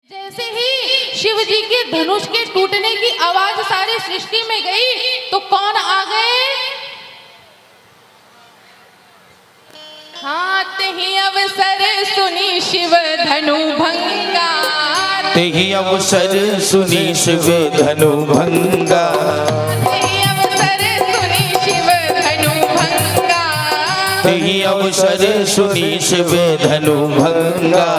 जैसे ही शिव जी के धनुष के टूटने की आवाज सारी सृष्टि में गई तो कौन आ गए? हाँ, तेहि अवसर सुनी शिव धनु भंगा, तेहि अवसर सुनी शिव धनु भंगा, तेहि अवसर सुनी शिव धनु भंगा, तेहि अवसर सुनी शिव धनु भंगा।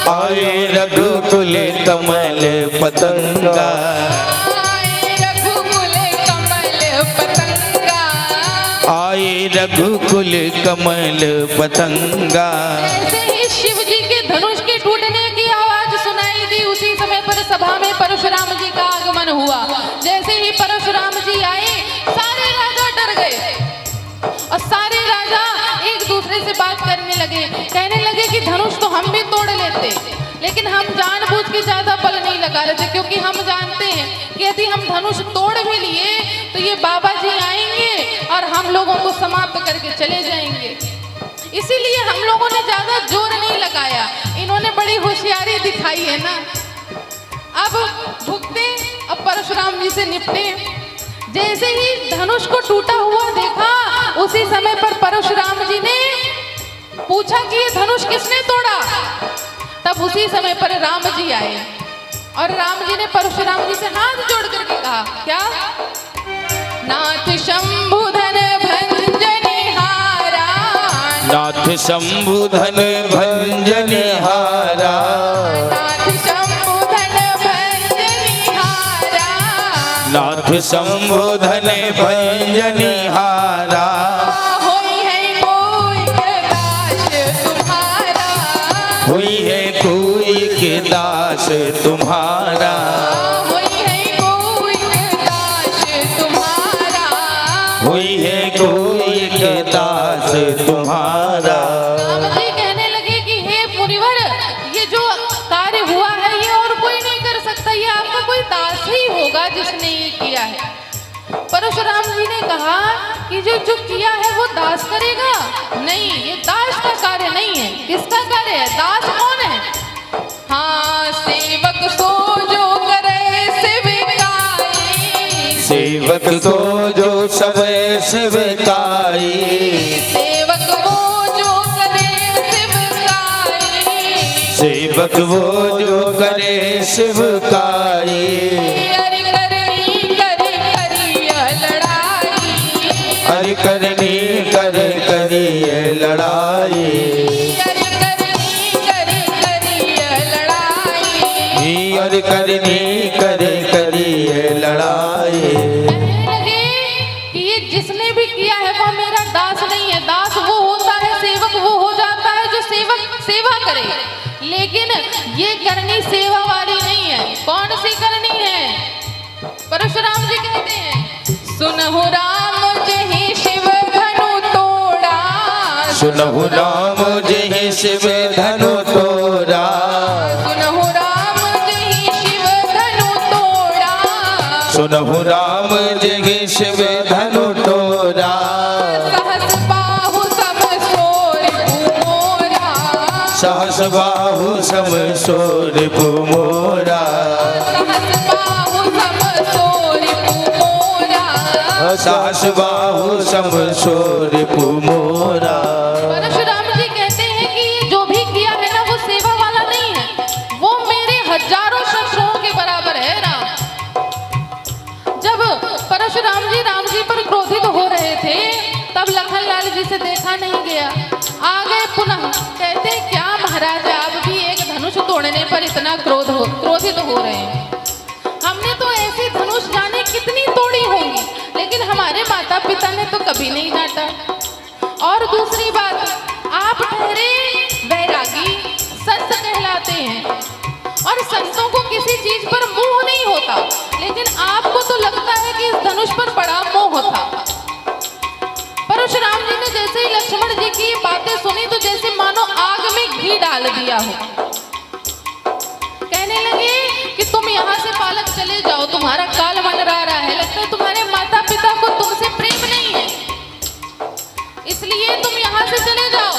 आए रघुकुल कमल पतंगा, आए रघुकुल कमल पतंगा। जैसे ही शिव जी के धनुष के टूटने की आवाज सुनाई दी, उसी समय पर सभा में परशुराम जी का आगमन हुआ। जैसे ही परशुराम जी आए, सारे राजा डर गए और सारे राजा एक दूसरे से बात करने लगे, कहने लगे कि धनुष तो हम भी तोड़ लेते, लेकिन हम जानबूझ के ज्यादा बल नहीं लगा रहे थे, क्योंकि हम जानते हैं कि यदि हम धनुष तोड़ भी लिए तो ये बाबा जी आएंगे और हम लोगों को समाप्त करके चले जाएंगे। इसीलिए हम लोगों ने ज्यादा जोर नहीं लगाया। इन्होंने बड़ी होशियारी दिखाई है ना। अब भुगते, अब परशुराम जी से निपटे। जैसे ही धनुष को टूटा हुआ देखा, उसी समय पर परशुराम जी ने पूछा कि ये धनुष किसने तोड़ा। तब उसी समय पर राम जी आए और राम जी ने परशुराम जी से हाथ जोड़ करके कहा, क्या? नाथ शंभुधन भंजनिहारा, नाथ शंभुधन भंजनिहारा, नाथ शंभुधन भंजनिहारा, नाथ शंभुधन भंजनिहारा। होई है कोई दास तुम्हारा, हुई है कोई के दास तुम्हारा, होई है कोई दास तुम्हारा, हुई है कोई के दास तुम्हारा। राम जी कहने लगे कि हे मुनिवर, ये जो कार्य हुआ है ये और कोई नहीं कर सकता, ये आपका कोई दास ही होगा जिसने ये किया है। परशुराम जी ने कहा कि जो किया है वो दास करेगा? नहीं, ये दास का कार्य नहीं है। किसका कार्य है? दास कौन है? हाँ, सेवक सो जो करे सेविकाई, सेवक तो जो सब सेवकाई, सेवक वो जो करे सेविकाई, सेवक वो जो करे सेवकाई। हरि करनी करिय लड़ाई, हरि करनी करिए लड़ाई, हरि करनी करिय लड़ाई। हरि करनी करिए लड़ाई। कहने लगे कि ये जिसने भी किया है वो मेरा दास नहीं है। दास वो होता है, सेवक वो हो जाता है जो सेवक सेवा करे, लेकिन ये करनी सेवा वाली नहीं है। कौन सी करनी है? परशुराम जी कहते हैं, सुनहु राम जहि शिव धनु तोड़ा, सुनहु राम जहि शिव धनु तोड़ा, सुनहु राम जहि शिव धनु तोड़ा, सुनहु राम जहि शिव धनु तोड़ा। सहस बाहु सम सोर मोरा, सहस बाहु सम सोर मोरा, सहस बाहु सम सोर मोरा। सहस बाहु सम सोर मोरा। परशुराम जी कहते हैं कि ये जो भी किया है ना वो सेवा वाला नहीं है, वो मेरे हजारों शत्रुओं के बराबर है। राम, जब परशुराम जी पर क्रोधित हो रहे थे तब लखनलाल जी से देखा नहीं गया। आ गए पुनः, कहते हैं, क्या महाराज आप भी एक धनुष तोड़ने पर इतना क्रोधित हो रहे हैं? हमने तो ऐसी धनुष जाने कितनी तोड़ी होंगी, लेकिन हमारे माता पिता ने तो कभी नहीं डांटा। और दूसरी बात, आप ठहरे वैरागी, संत कहलाते हैं और संतों को किसी चीज पर मोह नहीं होता, लेकिन आपको तो लगता है कि इस धनुष पर बड़ा मोह था। परशुराम जी ने जैसे ही लक्ष्मण जी की बातें सुनी तो जैसे मानो आग में घी डाल दिया हो। कहने लगे कि तुम यहाँ से पालक चले जाओ, तुम्हारा काल मंडरा रहा है, लगता है तुम्हारे माता पिता को तुमसे प्रेम नहीं है, इसलिए तुम यहाँ से चले जाओ।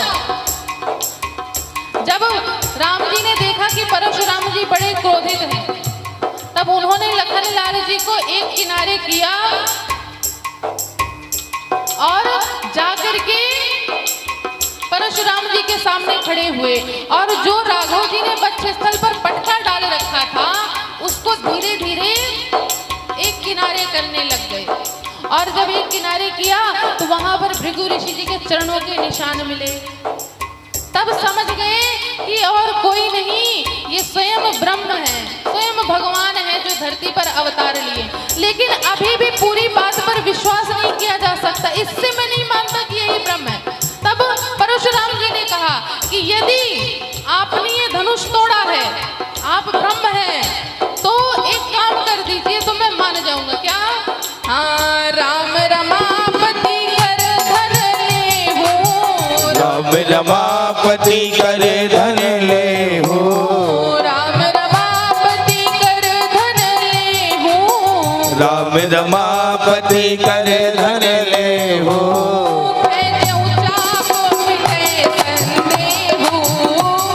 देखा कि परशुराम जी बड़े क्रोधित हैं, तब उन्होंने लखनलाल जी को एक किनारे किया और जाकर के परशुराम जी के सामने खड़े हुए और जो राघव जी ने वक्ष स्थल पर पटका डाल रखा था उसको धीरे धीरे एक किनारे करने लग गए। और जब एक किनारे किया तो वहां पर भृगु ऋषि जी के चरणों के निशान मिले। तब समझ गए कि और कोई नहीं, ये स्वयं ब्रह्म है, स्वयं भगवान है जो धरती पर अवतार लिए। लेकिन अभी भी पूरी बात पर विश्वास नहीं किया जा सकता, इससे मैं नहीं मानता कि यही ब्रह्म है। तब परशुराम जी ने कहा कि यदि आपने ये धनुष तोड़ा है, आप ब्रह्म हैं, तो एक काम कर दीजिए तो मैं मान जाऊंगा। क्या? हाँ, राम रमापति कर धन ले हो, राम रमापति कर धन ले हो, राम रमापति कर धन ले हो, राम रमापति कर धन ले हो,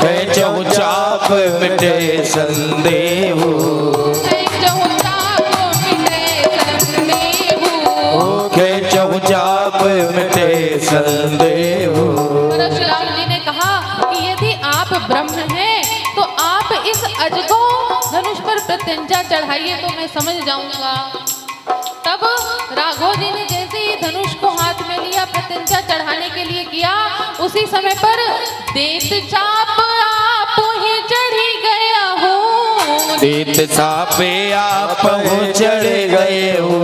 खेचहु चाप मिटे संदेहु, खेचहु चाप मिटे संदेहु। परशुराम जी ने कहा कि यदि आप ब्रह्म हैं तो आप इस अज को धनुष पर प्रत्यंचा चढ़ाइए तो मैं समझ जाऊंगा। तब राघव जी ने जैसे ही धनुष को हाथ में लिया, प्रत्यंचा चढ़ाने के लिए किया, उसी समय पर देत चाप आप ही चढ़ी गया हो, देत सापे आप हो चढ़ गए हो,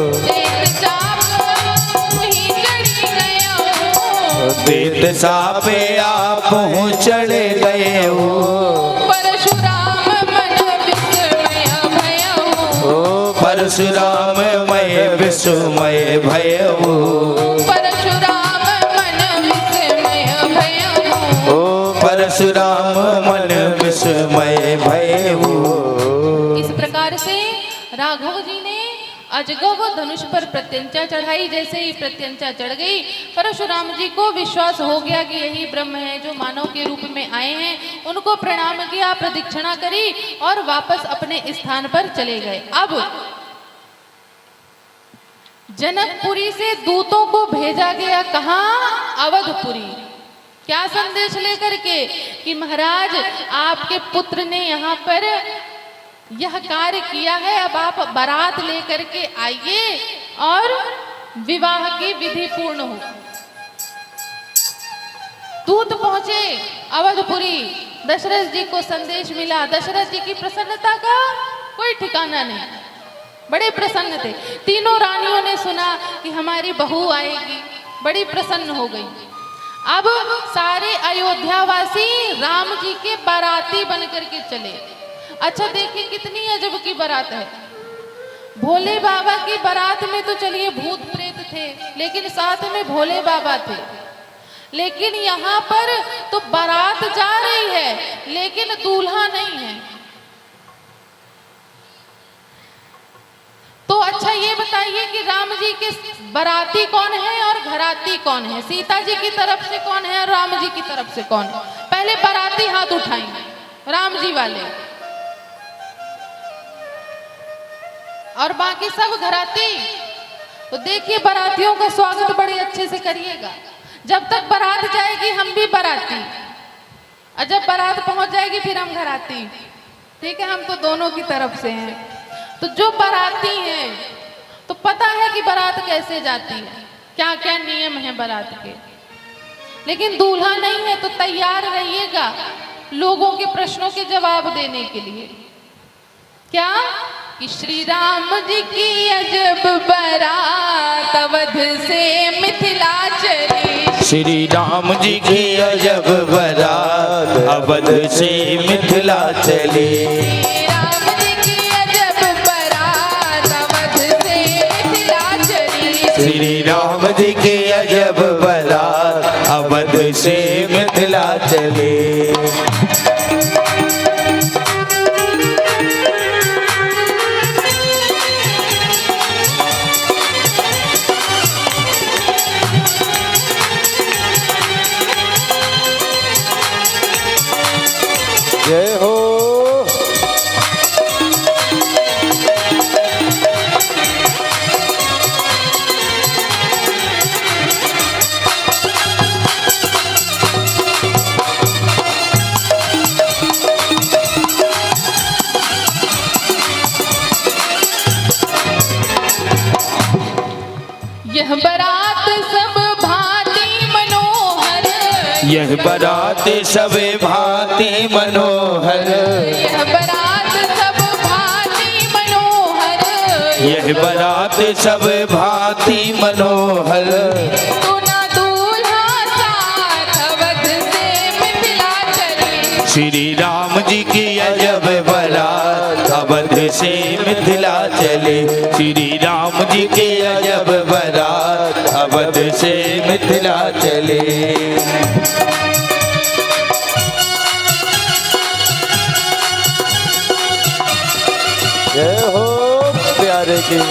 देत चाप ही चढ़ी गया हो, देत सापे आप हो चढ़ गए हो, परशुराम मन विस्मय भय हो, परशुराम मय विस्मय भय हो, परशुराम मन विस्मय भय हो, परशुराम मन विस्मय भय हो। इस प्रकार से राघव जी ने अजगव धनुष पर प्रत्यंचा चढ़ाई। जैसे ही प्रत्यंचा चढ़ गई, परशुराम जी को विश्वास हो गया कि यही ब्रह्म है जो मानव के रूप में आए हैं। उनको प्रणाम किया, प्रदक्षिणा करी और वापस अपने स्थान पर चले गए। अब जनकपुरी से दूतों को भेजा गया, कहाँ? अवधपुरी। क्या संदेश लेकर के? कि महाराज आपके पुत्र ने यहाँ पर यह कार्य किया है, अब आप बारात लेकर के आइए और विवाह की विधि पूर्ण हो। दूत पहुंचे अवधपुरी, दशरथ जी को संदेश मिला। दशरथ जी की प्रसन्नता का कोई ठिकाना नहीं, बड़े प्रसन्न थे। तीनों रानियों ने सुना कि हमारी बहू आएगी, बड़ी प्रसन्न हो गई। अब सारे अयोध्यावासी राम जी के बाराती बनकर के चले। अच्छा देखिए कितनी अजब की बारात है। भोले बाबा की बारात में तो चलिए भूत प्रेत थे, लेकिन साथ में भोले बाबा थे। लेकिन यहाँ पर तो बारात जा रही है, लेकिन दूल्हा नहीं है। तो अच्छा ये बताइए कि राम जी के बाराती कौन है और घराती कौन है? सीता जी की तरफ से कौन है और राम जी की तरफ से कौन है? पहले बाराती हाथ उठाएं, राम जी वाले, और बाकी सब घराती। तो देखिए बारातियों का स्वागत बड़े अच्छे से करिएगा। जब तक बारात जाएगी हम भी बाराती, और जब बारात पहुंच जाएगी फिर हम घराती। ठीक है, हम तो दोनों की तरफ से हैं। तो जो बाराती हैं तो पता है कि बारात कैसे जाती है, क्या क्या नियम है बारात के। लेकिन दूल्हा नहीं है तो तैयार रहिएगा लोगों के प्रश्नों के जवाब देने के लिए। क्या? कि श्री राम जी की अजब बारात अवध से मिथिला चली, श्री राम जी की अजब बारात अवध से मिथिला चली, राम जी की अजब बारात अवध से मिथिला चली, श्री राम जी की अजब बारात अवध से मिथिला चली। जय हो। यह बारात सब भांति मनोहर, यह बारात सब भांति मनोहर, यह बारात सब भांति मनोहर, यह बारात सब भांति मनोहर। दूल्हा दूल्हा साथ अवध से मिथिला चले, श्री राम जी की अजब बारात अवध से मिथिला चले। श्री राम जी की अजब बारात अवध से मिथिला चले। जय हो प्यारे की।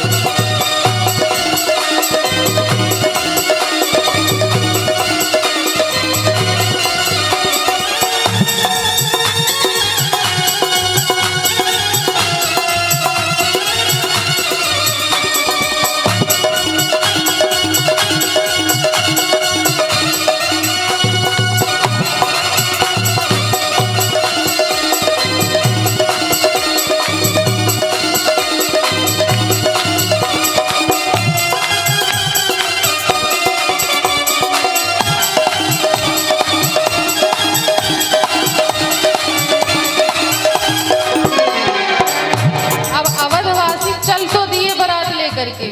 करके।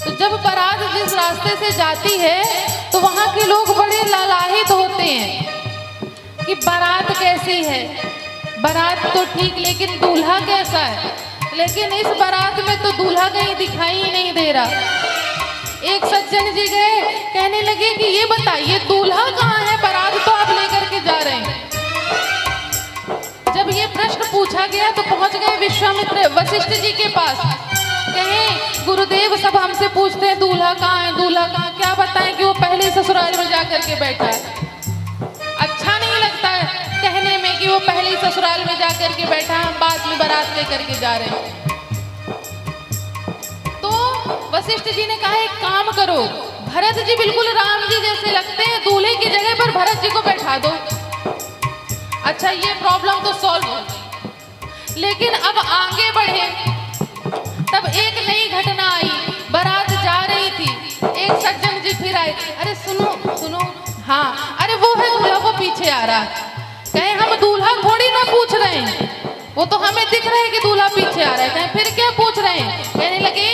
तो जब बारात जिस रास्ते से जाती है तो वहाँ के लोग बड़े लालायित होते हैं कि बारात कैसी है। बारात तो ठीक, लेकिन दूल्हा कैसा है। लेकिन इस बारात में तो दूल्हा कहीं दिखाई ही नहीं दे रहा। एक सज्जन जी गए, कहने लगे कि ये बताइए दूल्हा कहाँ है, बारात तो आप लेकर के जा रहे हैं। जब ये प्रश्न पूछा गया तो पहुंच गए विश्वामित्र वशिष्ठ जी के पास। कहें गुरुदेव सब हमसे पूछते हैं दूल्हा कहाँ है, दूल्हा कहाँ। क्या बताएं कि वो पहले ससुराल में जाकर के बैठा है। अच्छा नहीं लगता है कहने में कि वो पहले ससुराल में जाकर के बैठा है, हम बाद में बारात लेकर के जा रहे हैं। तो वशिष्ठ जी ने कहा एक काम करो, भरत जी बिल्कुल राम जी जैसे लगते हैं, दूल्हे की जगह पर भरत जी को बैठा दो। अच्छा ये प्रॉब्लम तो सॉल्व हो गई। लेकिन अब आगे बढ़े तब एक नई घटना आई। बारात जा रही थी, एक सज्जन जी फिर आए, अरे सुनो सुनो, हाँ अरे वो है दूल्हा, वो पीछे आ रहा। कहे हम दूल्हा थोड़ी ना पूछ रहे हैं, वो तो हमें दिख रहा है कि दूल्हा पीछे आ रहा है। कहे फिर क्या पूछ रहे हैं। कहने लगे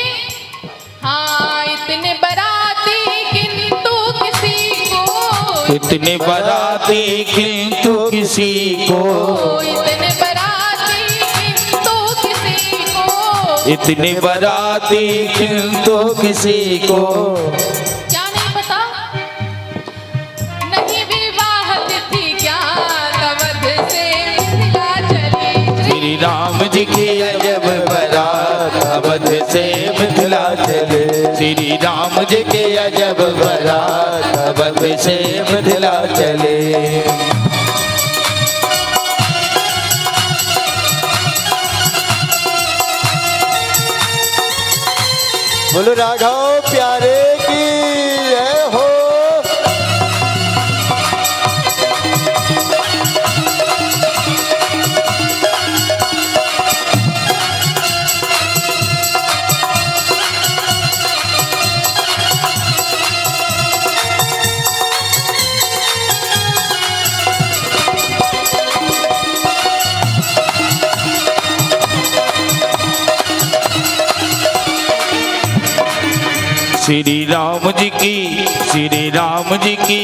हाँ इतने बाराती किंतु किसी को, इतने बाराती किंतु किसी को, इतने बाराती किंतु किसी को, इतने बाराती किंतु किसी को। क्या नहीं पता, नहीं विवाह तिथि क्या अवध से मिथिला चली। श्री राम जी की अजब बारात अवध से मिथिला चले। श्री राम जी की अजब बारात अवध से मिथिला चले। बोलो राघव प्यारे की जय हो। श्री राम जी की, श्री राम जी की,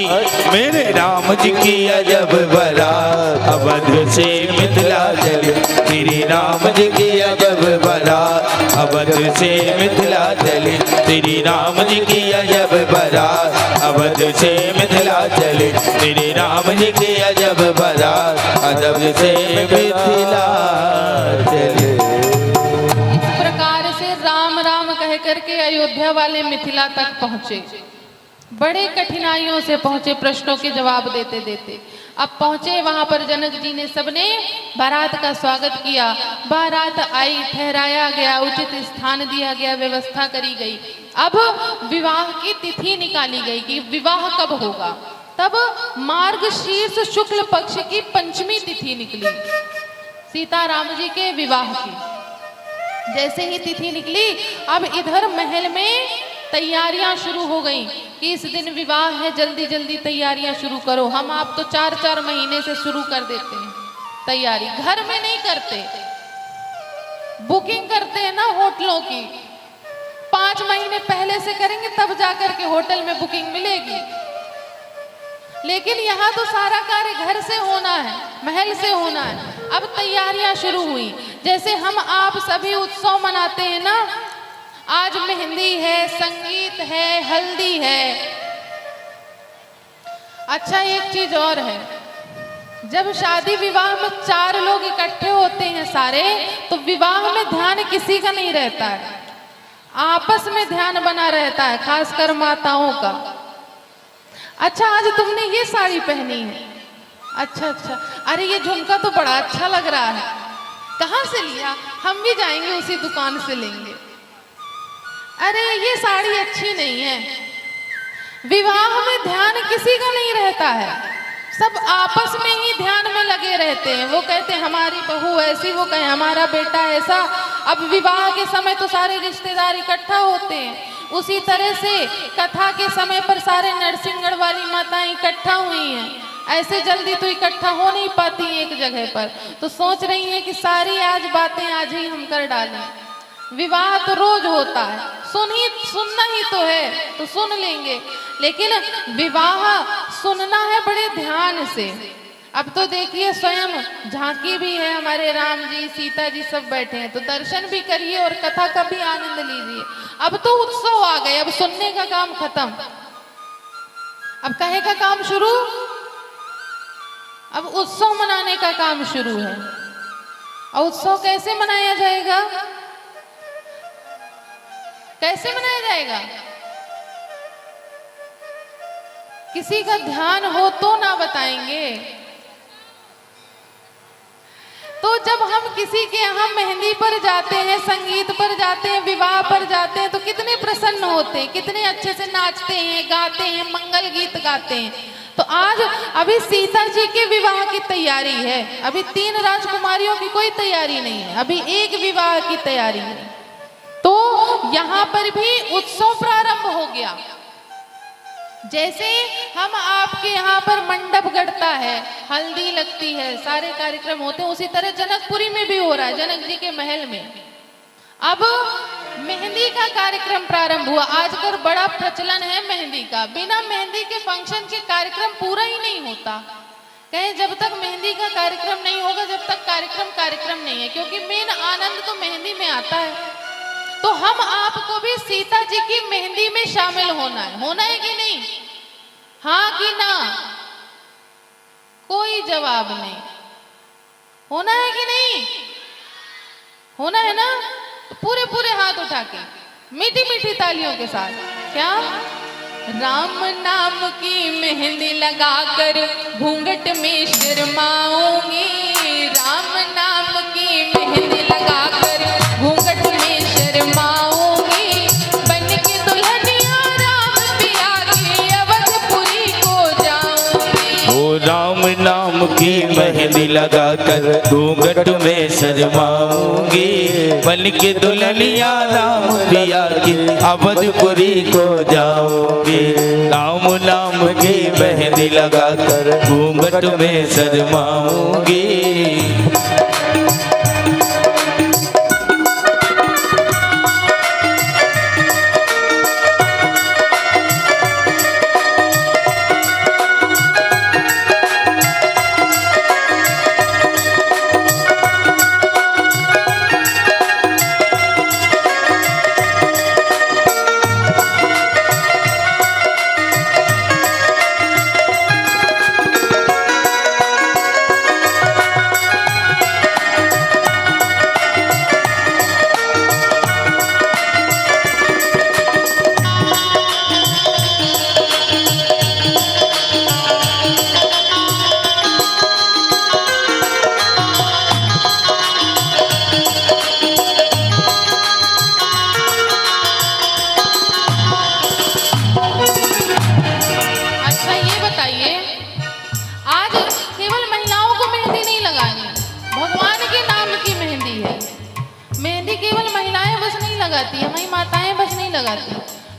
मेरे राम जी की अजब बारात अवध से मिथिला चले। श्री राम जी की अजब बारात अवध से मिथिला चले। श्री राम जी की अजब बारात अवध से मिथिला चले। श्री राम जी की अजब बारात अवध से मिथिला चले। करके अयोध्या वाले मिथिला तक पहुंचे। बड़े कठिनाइयों से पहुंचे प्रश्नों के जवाब देते देते। अब पहुंचे वहां पर जनक जी ने सबने बारात का स्वागत किया। बारात आई, ठहराया गया, उचित स्थान दिया गया, व्यवस्था करी गई। अब विवाह की तिथि निकाली गई कि विवाह कब होगा। तब मार्गशीर्ष शुक्ल पक्ष की पंचमी तिथि निकली सीताराम जी के विवाह की। जैसे ही तिथि निकली, अब इधर महल में तैयारियां शुरू हो गई कि इस दिन विवाह है, जल्दी जल्दी तैयारियां शुरू करो। हम आप तो 4-4 महीने से शुरू कर देते हैं तैयारी, घर में नहीं करते, बुकिंग करते हैं ना होटलों की। 5 महीने पहले से करेंगे तब जाकर के होटल में बुकिंग मिलेगी। लेकिन यहाँ तो सारा कार्य घर से होना है, महल से होना है। अब तैयारियां शुरू हुई। जैसे हम आप सभी उत्सव मनाते हैं ना, आज मेहंदी है, संगीत है, हल्दी है। अच्छा, एक चीज और है, जब शादी विवाह में 4 लोग इकट्ठे होते हैं सारे, तो विवाह में ध्यान किसी का नहीं रहता है, आपस में ध्यान बना रहता है, खासकर माताओं का। अच्छा, आज तुमने ये साड़ी पहनी है, अच्छा अच्छा, अरे ये झुमका तो बड़ा अच्छा लग रहा है, कहाँ से लिया? हम भी जाएंगे उसी दुकान से लेंगे। अरे ये साड़ी अच्छी नहीं है। विवाह में ध्यान किसी का नहीं रहता है, सब आपस में ही ध्यान में लगे रहते हैं। वो कहते हैं हमारी बहू ऐसी, वो कहे हमारा बेटा ऐसा। अब विवाह के समय तो सारे रिश्तेदार इकट्ठा होते हैं। उसी तरह से कथा के समय पर सारे नरसिंहगढ़ वाली माताएं इकट्ठा हुई हैं। ऐसे जल्दी तो इकट्ठा हो नहीं पाती एक जगह पर, तो सोच रही हैं कि सारी आज बातें आज ही हम कर डालें। विवाह तो रोज होता है, सुनना ही तो है, तो सुन लेंगे। लेकिन विवाह सुनना है बड़े ध्यान से। अब तो देखिए स्वयं झांकी भी है, हमारे राम जी सीता जी सब बैठे हैं, तो दर्शन भी करिए और कथा का भी आनंद लीजिए। अब तो उत्सव आ गए, अब सुनने का काम खत्म, अब कहे का काम शुरू, अब उत्सव मनाने का काम शुरू है। और उत्सव कैसे मनाया जाएगा? कैसे मनाया जाएगा? किसी का ध्यान हो तो ना बताएंगे। तो जब हम किसी के यहाँ मेहंदी पर जाते हैं, संगीत पर जाते हैं, विवाह पर जाते हैं, तो कितने प्रसन्न होते हैं, कितने अच्छे से नाचते हैं, गाते हैं, मंगल गीत गाते हैं। तो आज अभी सीता जी के विवाह की तैयारी है, अभी 3 राजकुमारियों की कोई तैयारी नहीं है, अभी एक विवाह की तैयारी है। तो यहाँ पर भी उत्सव प्रारंभ हो गया। जैसे हम आपके यहाँ पर मंडप गढ़ता है, हल्दी लगती है, सारे कार्यक्रम होते हैं, उसी तरह जनकपुरी में भी हो रहा है, जनक जी के महल में। अब मेहंदी का कार्यक्रम प्रारंभ हुआ। आजकल बड़ा प्रचलन है मेहंदी का। बिना मेहंदी के फंक्शन के कार्यक्रम पूरा ही नहीं होता। कहें जब तक मेहंदी का कार्यक्रम नहीं होगा, जब तक कार्यक्रम नहीं है, क्योंकि मेन आनंद तो मेहंदी में आता है। तो हम आपको भी सीता जी की मेहंदी में शामिल होना है कि नहीं? हाँ कि ना? कोई जवाब नहीं। होना है कि नहीं? होना है ना? तो पूरे पूरे हाथ उठा के मीठी मीठी तालियों के साथ, क्या राम नाम की मेहंदी लगाकर घूंघट में शर्माऊंगी, राम नाम की मेहंदी लगाकर घूंघट में शर्माऊंगी, बन के दुल्हनिया राम पिया की अवधपुरी को जाऊंगी। ओ राम नाम की मेहंदी लगाकर घूंघट में शर्माऊंगी, बन के दुल्हनिया राम पिया की अवधपुरी को जाऊंगी। राम नाम की मेहंदी लगाकर घूंघट में शर्माऊंगी।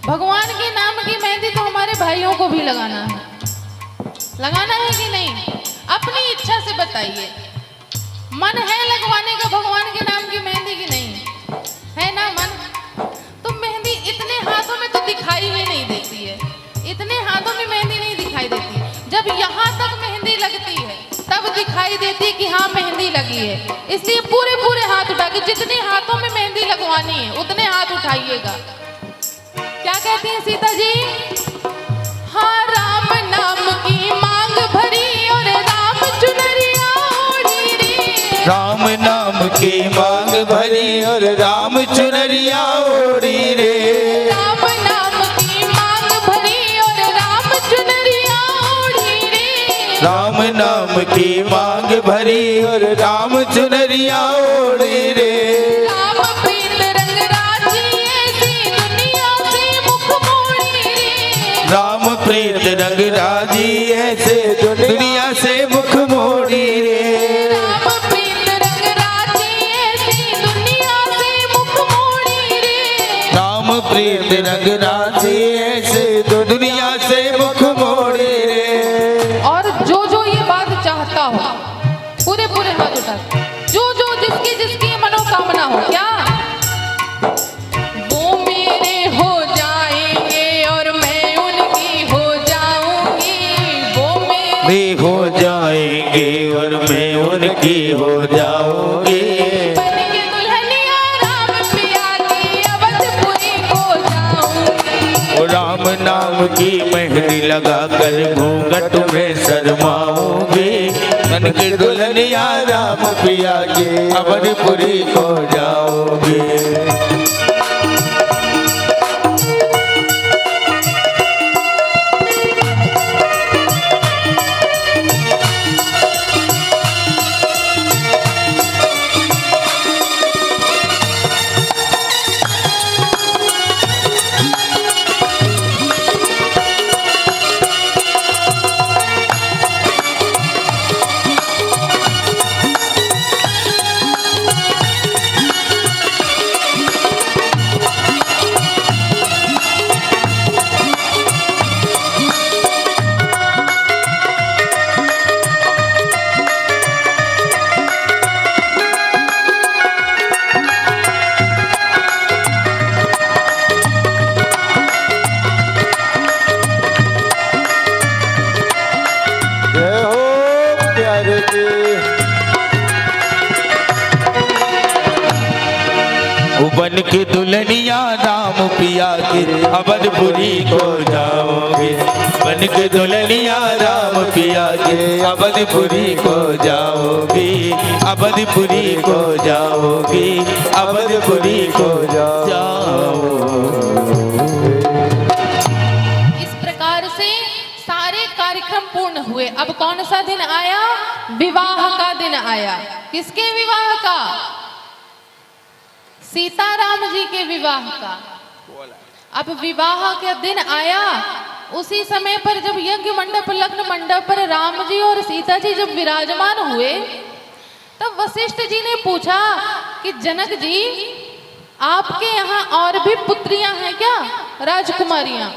भगवान के नाम की मेहंदी तो हमारे भाइयों को भी लगाना है कि नहीं? अपनी इच्छा से बताइए, मन है लगवाने का भगवान के नाम की मेहंदी की नहीं है ना मन? तो मेहंदी इतने हाथों में तो दिखाई ही नहीं देती है, इतने हाथों में मेहंदी नहीं दिखाई देती। जब यहाँ तक मेहंदी लगती है तब दिखाई देती है कि हाँ मेहंदी लगी है। इसलिए पूरे पूरे हाथ उठा के, जितने हाथों में मेहंदी लगवानी है उतने हाथ उठाइएगा। क्या कहती हैं सीता जी? हाँ राम नाम की मांग भरी और राम चुनरिया ओढ़ी रे। राम नाम की मांग भरी और राम चुनरिया ओढ़ी रे। राम नाम की मांग भरी और राम चुनरिया ओढ़ी रे। राम नाम की मांग भरी और राम चुनरिया ओढ़ी रे। राम प्रीत रंग राजी ऐसी दुनिया से मुख मोड़ी रे। राम प्रीत रंग राजी ऐसे दुनिया से मुख मोड़ी रे। राम प्रीत रंग राजी ऐसी दुनिया से मुख मोड़ी रे। राम प्रीत रंग राजी ऐसे दुनिया से मुख मोड़ी रे। और जो जो ये बात चाहता हो पूरे पूरे हाथ उठा, जो जो जिसकी जिसकी मनोकामना हो, क्या वो मेरे हो जाएंगे और मैं उनकी हो जाऊंगी। वो मेरे हो जाएंगे और मैं उनकी हो जाऊंगी। बन के दुल्हनिया राम पिया की अवधपुरी हो जाऊंगी। ओ राम नाम की मेहंदी लगा कर घूंघट में शर्माऊंगी। बन के दुल्हनिया राम पिया की अवधपुरी हो जाऊंगी। बन के दुल्हनिया राम पिया के अवधपुरी को जाओगे। बन के दुल्हनिया राम पिया के अवधपुरी को जाओगे। अवधपुरी को जाओगे। अवधपुरी को जाओ। इस प्रकार से सारे कार्यक्रम पूर्ण हुए। अब कौन सा दिन आया? विवाह का दिन आया। किसके विवाह का? सीताराम जी के विवाह का। अब विवाह का दिन आया, उसी समय पर जब यज्ञ मंडप लग्न मंडप पर राम जी और सीता जी जब विराजमान हुए, तब वशिष्ठ जी ने पूछा कि जनक जी आपके यहाँ और भी पुत्रियां हैं क्या, राजकुमारियां?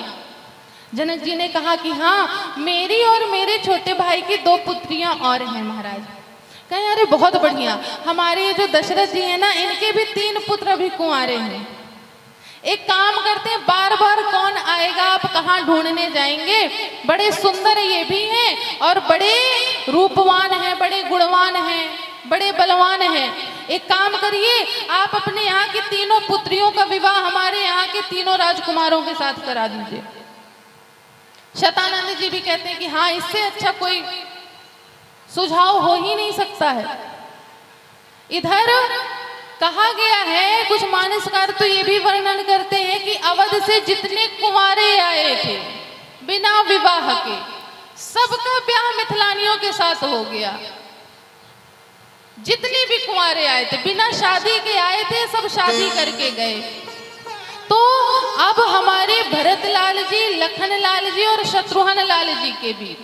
जनक जी ने कहा कि हाँ, मेरी और मेरे छोटे भाई की 2 पुत्रियां और हैं महाराज। कहे अरे बहुत बढ़िया, हमारे जो दशरथ जी हैं ना, इनके भी 3 पुत्र अभी कुंवारे हैं। एक काम करते हैं, बार बार कौन आएगा, आप कहाँ ढूंढने जाएंगे? बड़े सुंदर ये भी हैं और बड़े रूपवान हैं, बड़े गुणवान हैं, बड़े बलवान हैं। एक काम करिए, आप अपने यहाँ की 3 पुत्रियों का विवाह हमारे यहाँ के 3 राजकुमारों के साथ करा दीजिए। शतानंद जी भी कहते हैं कि हाँ, इससे अच्छा कोई सुझाव हो ही नहीं सकता है। इधर कहा गया है, कुछ मानसकार तो ये भी वर्णन करते हैं कि अवध से जितने कुंवारे आए थे बिना विवाह के, सबका ब्याह मिथिलानियों के साथ हो गया। जितने भी कुंवारे आए थे बिना शादी के आए थे, सब शादी करके गए। तो अब हमारे भरत लाल जी, लखन लाल जी और शत्रुघ्न लाल जी के भी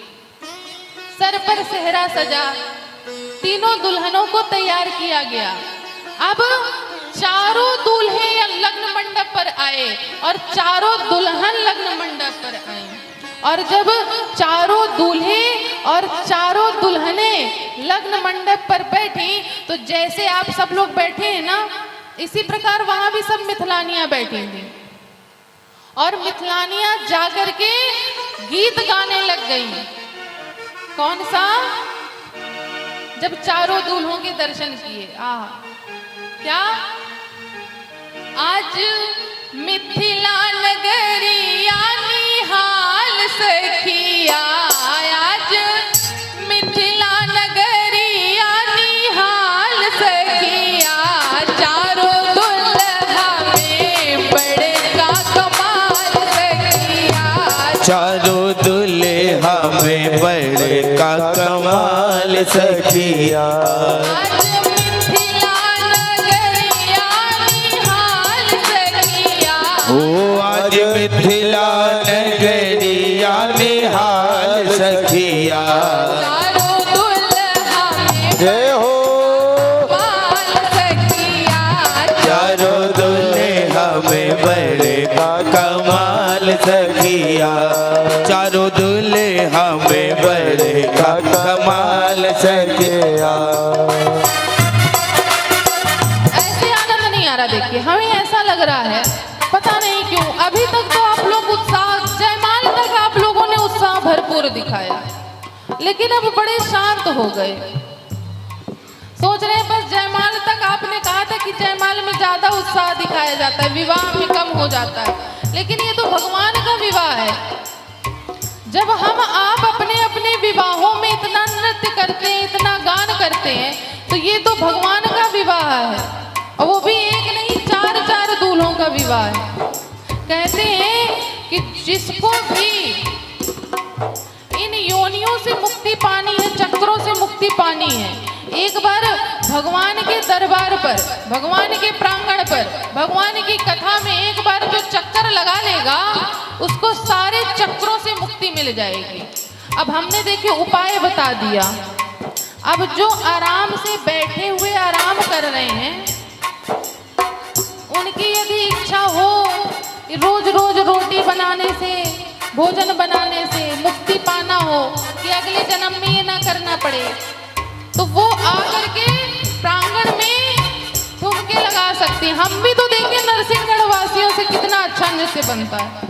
सर पर सेहरा सजा, 3 दुल्हनों को तैयार किया गया। अब चारों दूल्हे या लग्न मंडप पर आए और चारों दुल्हन लग्न मंडप पर आए। और जब चारों दूल्हे और चारों दुल्हने लग्न मंडप पर बैठी तो जैसे आप सब लोग बैठे हैं ना, इसी प्रकार वहां भी सब मिथिलानियां बैठी थी। और मिथिलानियां जाकर के गीत गाने लग गई। कौन सा? जब चारों दूल्हों के दर्शन किए। क्या? आज मिथिला नगरिया निहाल सखिया, आज मिथिला नगरिया निहाल सखिया, चारों दुल्हा में बड़का कमाल सखिया, चारों दुल्हा में बड़का कमाल सखिया। आज मिथिला नगरिया निहाल सखिया, ओ आज मिथिला नगरिया निहाल सखिया, चारों दुल्हा में जय हो। कमाल सखिया, चारों दुल्हा में बड़का कमाल सखिया, चारों दुल्हा में बड़का कमाल सखिया। ऐसे आनंद नहीं आ रहा। देखिए हमें ऐसा लग रहा है, पता नहीं क्यों अभी तक तो आप लोग उत्साह, जयमाल तक आप लोगों ने उत्साह भरपूर दिखाया, लेकिन अब बड़े शांत हो गए। सोच रहे हैं बस जयमाल तक आपने कहा था कि जयमाल में ज्यादा उत्साह दिखाया जाता है, विवाह में कम हो जाता है, लेकिन ये तो भगवान का विवाह है। जब हम आप अपने अपने विवाहों में इतना नृत्य करते हैं, इतना गान करते हैं, तो ये तो भगवान का विवाह है। और वो भी एक नहीं, चार चार दूल्हों का विवाह है। कहते हैं कि जिसको भी इन योनियों से मुक्ति पानी है, चक्रों से मुक्ति पानी है, एक बार भगवान के दरबार पर, भगवान के प्रांगण पर, भगवान की कथा में एक बार जो चक्कर लगा लेगा, उसको सारे चक्रों से मुक्ति मिल जाएगी। अब हमने देखिए उपाय बता दिया। अब जो आराम से बैठे हुए आराम कर रहे हैं, उनकी यदि इच्छा हो रोज रोज रोटी बनाने से, भोजन बनाने से मुक्ति पाना हो, कि अगले जन्म में ये ना करना पड़े, तो वो आकर के प्रांगण में ठुमके लगा सकते हैं। हम भी तो देखिए नरसिंहगढ़ वासियों से कितना अच्छा नृत्य बनता है।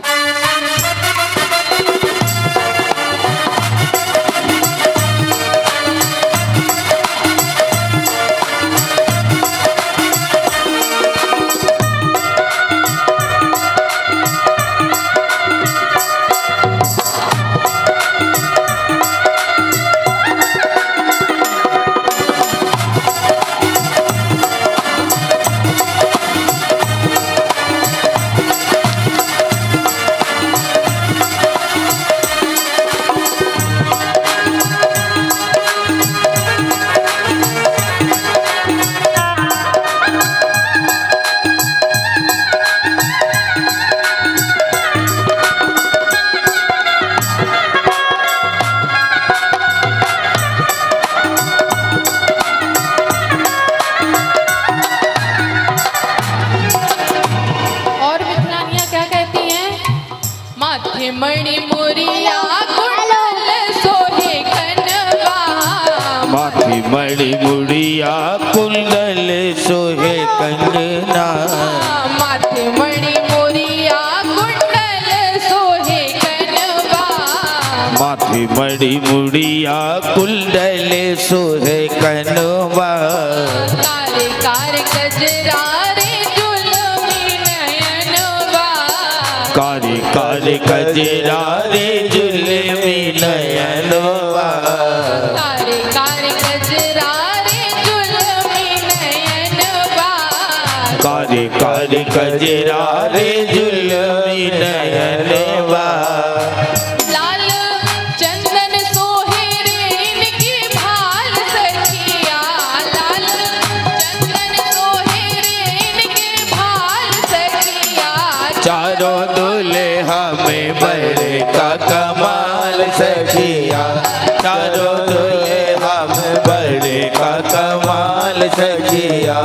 मणि मुरिया कुंडल सोहे कनवा, माथी मणि मुड़िया कुंडल सोहे कंगना, माथे मणि मुरिया कुंडल सोहे कनवा, माथी मणि मुड़िया कुंडल सोहे कनवा, कारे कार गजरा रे जुलमी नयनवा, कारी कारी गजरा रे जुलमी नयनवा, कारे कार गजरा रे जुलमी नयनवा, कारी कारी गजरा रे जुलमी नयनवा, लाल चंदन सोहे रे इनकी भाल सखिया, लाल चंदन सोहे रे इनकी भाल सखिया, चारों दुल्हा में बड़े का कमाल सखिया, चारों दुल्हा में बड़े का कमाल सखिया।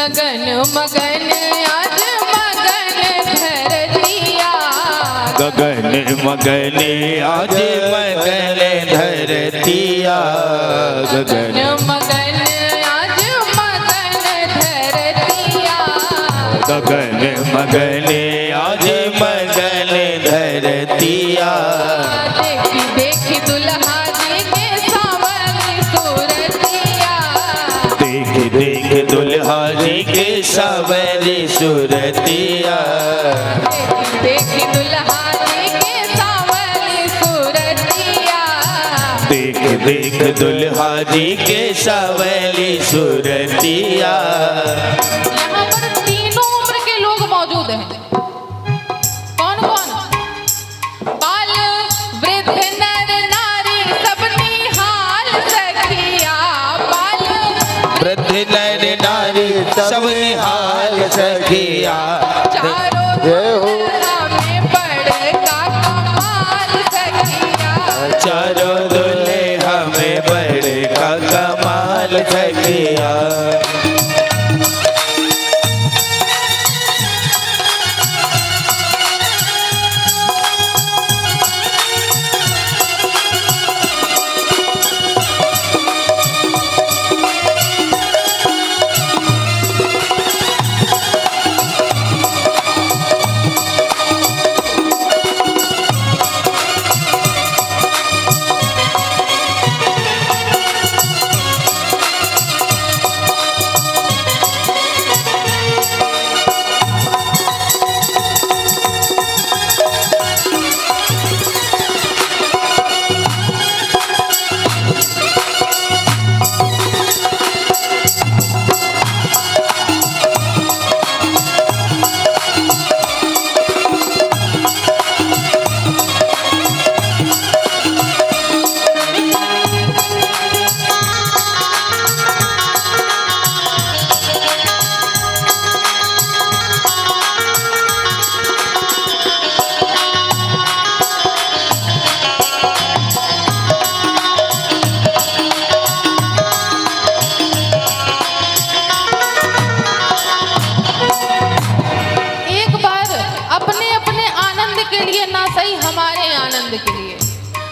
गगन मगन आज मगन धरतिया, गगन मगन आज मगन धरतिया, गगन मगन आज मगन धरतिया, गगन मगन आज मगन धरतिया। देखी देखी दुल्हा जी के सावली सूरतिया, देख देख दुल्हा जी के सावली सूरतिया, देखी दुल्हा जी के सावली सूरतिया, देख देख दुल्हा जी के सावली सूरतिया। यहाँ पर तीनों उम्र के लोग मौजूद हैं। कौन कौन? बाल वृद्ध नर नारी सब निहाल सखिया, बाल वृद्ध नर नारी सब निहाल सखिया, चारों दुल्हा में बड़का कमाल सखिया, चारों दुल्हा में बड़का कमाल सखिया।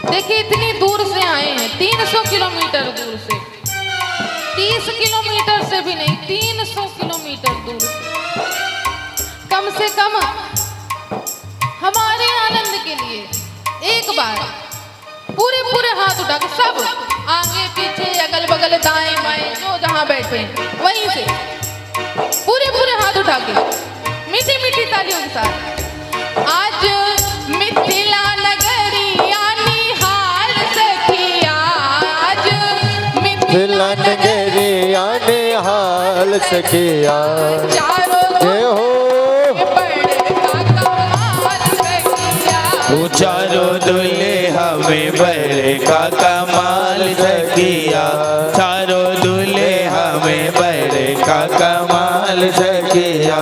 देखिए इतनी दूर से आए हैं, 300 किलोमीटर दूर से, 30 किलोमीटर से भी नहीं, 300 किलोमीटर दूर से। कम से कम हमारे आनंद के लिए एक बार पूरे पूरे हाथ उठा के सब आगे पीछे अगल बगल दाएं बाएं जो जहां बैठे वहीं से पूरे पूरे हाथ उठा के मीठी मीठी तालियों के साथ आज मिथिला नगरिया निहाल सखिया, आज मिथिला नगरिया निहाल सखिया, चारों जय हो बड़का कमाल सखिया, चारों दुल्हा में बड़का कमाल सखिया, चारों दुल्हा में बड़का कमाल सखिया।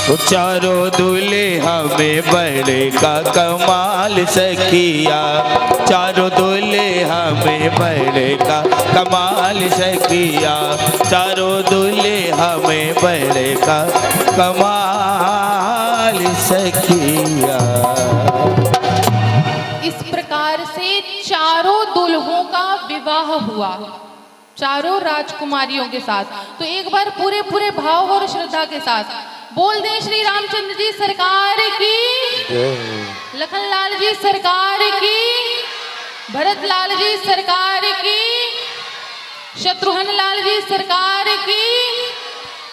चारों दूल्हे हमें बड़े का कमाल सखिया, चारों दूल्हे हमें बड़े का कमाल सखिया, चारों दूल्हे हमें बड़े का कमाल सखिया। इस प्रकार से चारों दुल्हों का विवाह हुआ, चारों राजकुमारियों के साथ। तो एक बार पूरे पूरे भाव और श्रद्धा के साथ बोल दें श्री रामचंद्र जी सरकार की, लखनलाल जी सरकार की, भरतलाल जी सरकार की, शत्रुघ्न लाल जी सरकार की,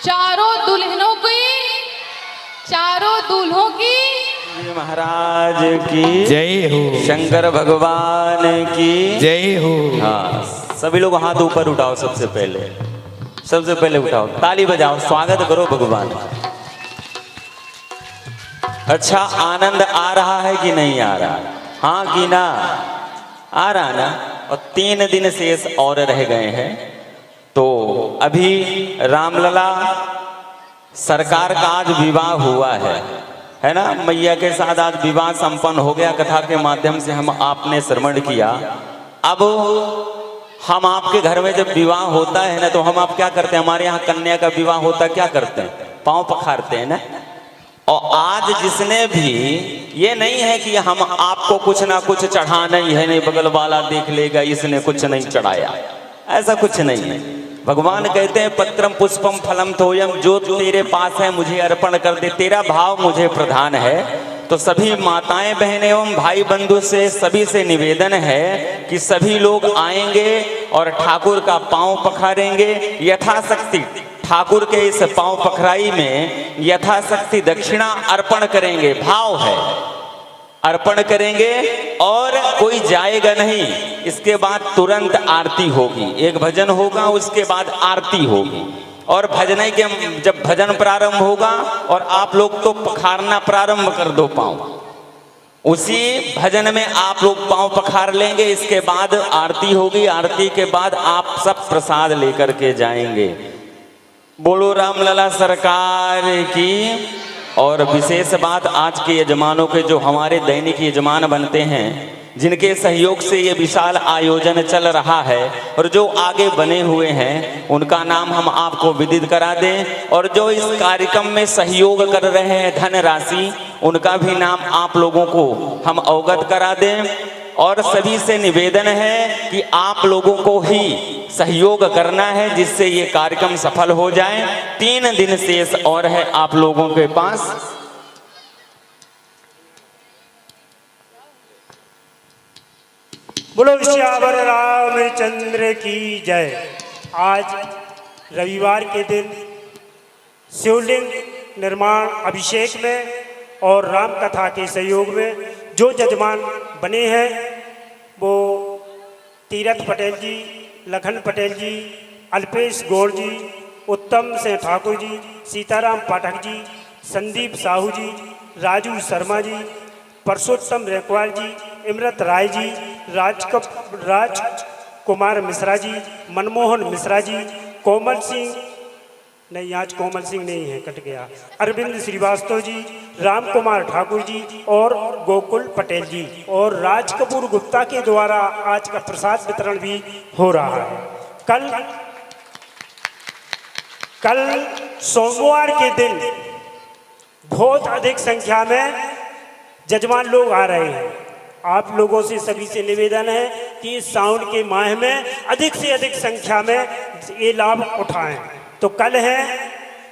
चारों दुल्हनों की, चारों दूल्हों की महाराज की जय हो, शंकर भगवान की जय हो। हाँ, सभी लोग हाथ ऊपर उठाओ, सबसे पहले उठाओ, ताली बजाओ, स्वागत करो भगवान का। अच्छा, आनंद आ रहा है कि नहीं आ रहा? हाँ कि ना? आ रहा ना? और 3 दिन शेष और रह गए हैं। तो अभी रामलला सरकार का आज विवाह हुआ है ना? मैया के साथ आज विवाह संपन्न हो गया, कथा के माध्यम से हम आपने श्रवण किया। अब हम आपके घर में जब विवाह होता है ना, तो हम आप क्या करते हैं? हमारे यहाँ कन्या का विवाह होता क्या करते हैं? पांव पखारते हैं ना। और आज जिसने भी, ये नहीं है कि हम आपको कुछ ना कुछ चढ़ाना ही है, नहीं बगल वाला देख लेगा इसने कुछ नहीं चढ़ाया, ऐसा कुछ नहीं है। भगवान कहते हैं पत्रम पुष्पम फलम तोयम, जो तेरे पास है मुझे अर्पण कर दे, तेरा भाव मुझे प्रधान है। तो सभी माताएं बहनें एवं भाई बंधु से सभी से निवेदन है कि सभी लोग आएंगे और ठाकुर का पांव पखारेंगे। यथाशक्ति ठाकुर के इस पांव पखराई में यथाशक्ति दक्षिणा अर्पण करेंगे, भाव है, अर्पण करेंगे और कोई जाएगा नहीं। इसके बाद तुरंत आरती होगी, एक भजन होगा, उसके बाद आरती होगी। और भजन के जब भजन प्रारंभ होगा और आप लोग तो पखारना प्रारंभ कर दो पांव, उसी भजन में आप लोग पांव पखार लेंगे। इसके बाद आरती होगी, आरती के बाद आप सब प्रसाद लेकर के जाएंगे। बोलो रामलला सरकार की। और विशेष बात, आज के यजमानों के जो हमारे दैनिक यजमान बनते हैं, जिनके सहयोग से ये विशाल आयोजन चल रहा है और जो आगे बने हुए हैं, उनका नाम हम आपको विदित करा दें। और जो इस कार्यक्रम में सहयोग कर रहे हैं धनराशि, उनका भी नाम आप लोगों को हम अवगत करा दें। और सभी से निवेदन है कि आप लोगों को ही सहयोग करना है, जिससे ये कार्यक्रम सफल हो जाए। 3 दिन शेष और है आप लोगों के पास। बोलो श्यावर रामचंद्र की जय। आज रविवार के दिन शिवलिंग निर्माण अभिषेक में और राम कथा के सहयोग में जो जजमान बने हैं वो तीरथ पटेल जी, लखन पटेल जी, अल्पेश गौड़ जी, उत्तम सिंह ठाकुर जी, सीताराम पाठक जी, संदीप साहू जी, राजू शर्मा जी, परसोत्तम रेकवाल जी, इमरत राय जी, राज कुमार मिश्रा जी, मनमोहन मिश्रा जी, कोमल सिंह, नहीं आज कोमल सिंह नहीं है, कट गया, अरविंद श्रीवास्तव जी, राम कुमार ठाकुर जी और गोकुल पटेल जी। और राज कपूर गुप्ता के द्वारा आज का प्रसाद वितरण भी हो रहा है। कल सोमवार के दिन बहुत अधिक संख्या में जजमान लोग आ रहे हैं। आप लोगों से सभी से निवेदन है कि इस साउन के माह में अधिक से अधिक संख्या में ये लाभ उठाएं। तो कल है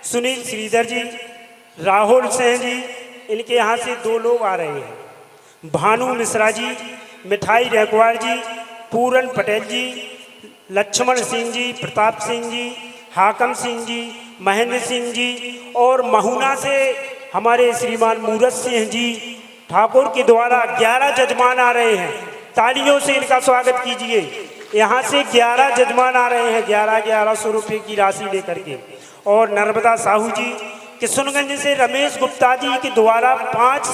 सुनील श्रीधर जी, राहुल सिंह जी, इनके यहाँ से 2 लोग आ रहे हैं, भानु मिश्रा जी, मिठाई रेकवार जी, पूरन पटेल जी, लक्ष्मण सिंह जी, प्रताप सिंह जी, हाकम सिंह जी, महेंद्र सिंह जी। और महुना से हमारे श्रीमान मूरत सिंह जी ठाकुर के द्वारा 11 जजमान आ रहे हैं। तालियों से इनका स्वागत कीजिए। यहाँ से 11 जजमान आ रहे हैं, 1100 रुपये की राशि लेकर के। और नर्मदा साहू जी, किशनगंज से रमेश गुप्ता जी के द्वारा 5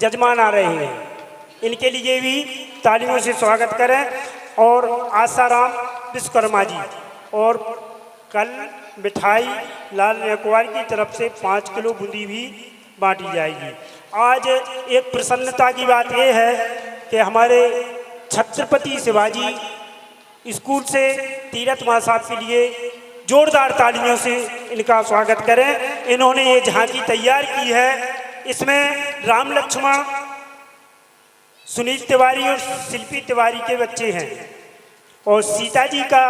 जजमान आ रहे हैं, इनके लिए भी तालियों से स्वागत करें। और आसाराम विश्वकर्मा जी और कल मिठाई लाल नेकवार की तरफ से 5 किलो बूंदी भी बांटी जाएगी। आज एक प्रसन्नता की बात यह है कि हमारे छत्रपति शिवाजी स्कूल से तीरथ माँ साहब के लिए जोरदार तालियों से इनका स्वागत करें। इन्होंने ये झांकी तैयार की है। इसमें राम लक्ष्मण, सुनील तिवारी और शिल्पी तिवारी के बच्चे हैं और सीता जी का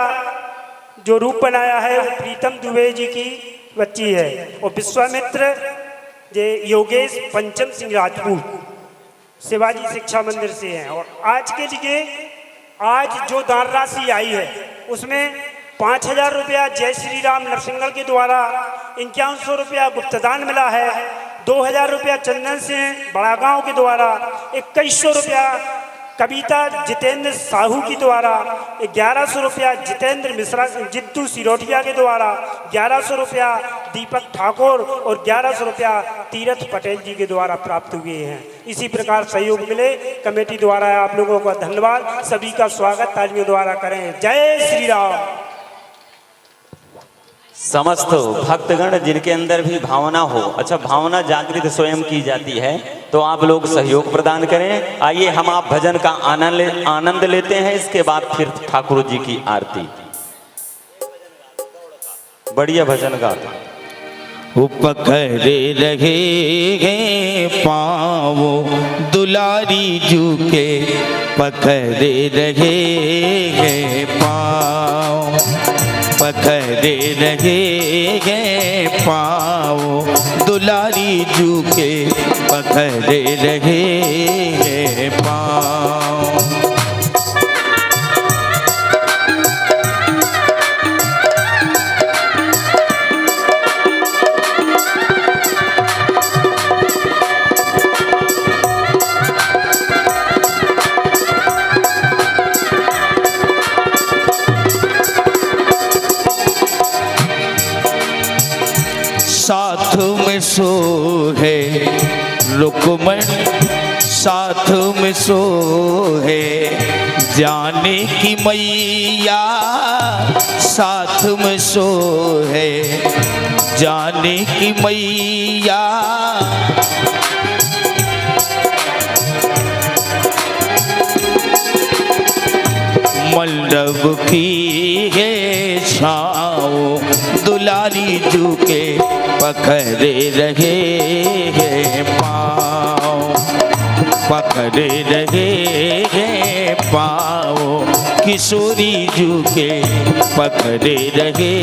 जो रूप बनाया है वो प्रीतम दुबे जी की बच्ची है और विश्वामित्र जे योगेश पंचम सिंह राजपूत शिवाजी शिक्षा मंदिर से हैं। और आज के लिए आज जो दान राशि आई है उसमें 5,000 रुपया जय श्री राम नरसिंगल के द्वारा, 5100 रुपया गुप्तदान मिला है, 2,000 रुपया चंदन सिंह बड़ा गांव के द्वारा, 2100 रुपया कविता जितेंद्र साहू की द्वारा, 1100 रुपया जितेंद्र मिश्रा जित्तू सिरोठिया के द्वारा, 1100 रुपया दीपक ठाकुर और 1100 रुपया तीरथ पटेल जी के द्वारा प्राप्त हुए हैं। इसी प्रकार सहयोग मिले कमेटी द्वारा आप लोगों का धन्यवाद। सभी का स्वागत तालियों द्वारा करें। जय श्री राम। समस्त भक्तगण जिनके अंदर भी भावना हो, अच्छा भावना जागृत स्वयं की जाती है, तो आप लोग सहयोग प्रदान करें। आइए हम आप भजन का आनंद लेते हैं। इसके बाद फिर ठाकुर जी की आरती। बढ़िया भजन गाता। पकड़े रहे पाँव दुलारी जू के, पकड़े रहे पाँव, पकड़े रहे पाँव दुलारी जू के, पकड़े रहे पाँव। साथ में सोहे रुकमन, साथ में सोहे जाने की मैया, साथ में सोहे जाने की मैया। मंडप की है छाँव दुलारी जू के, पकड़े रहे हैं पाँव, पकड़े रहे हैं पाँव किशोरी जू के, पकड़े रहे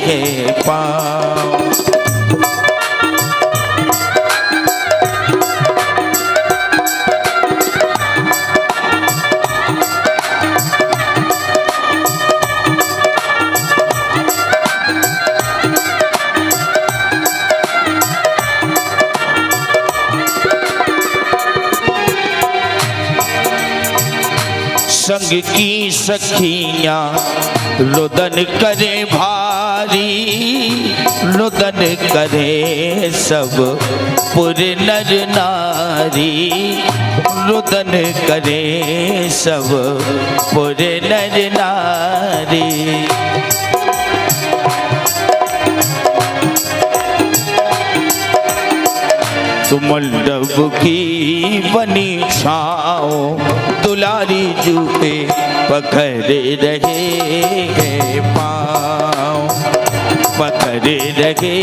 हैं पाँव। संग की सखियाँ रुदन करे भारी, रुदन करे सब पुर नर नारी, रुदन करे सब पुर नर नारी। मंडप की बनी छाँव दुलारी जू पे, पकड़े रहे हैं पाँव, पकड़े रहे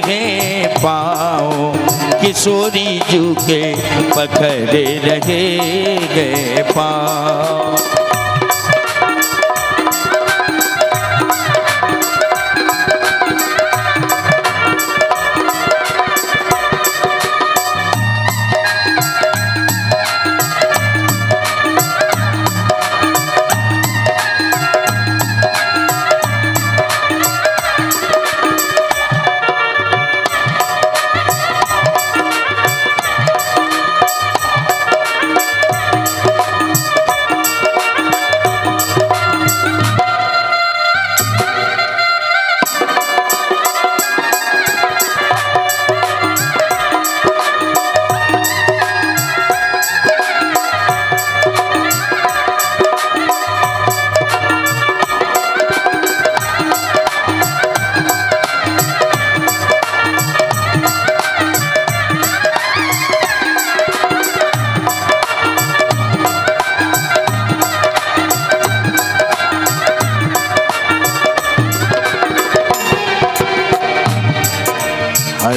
हैं पाँव किशोरी जू के, पकड़े रहे हैं पाँव।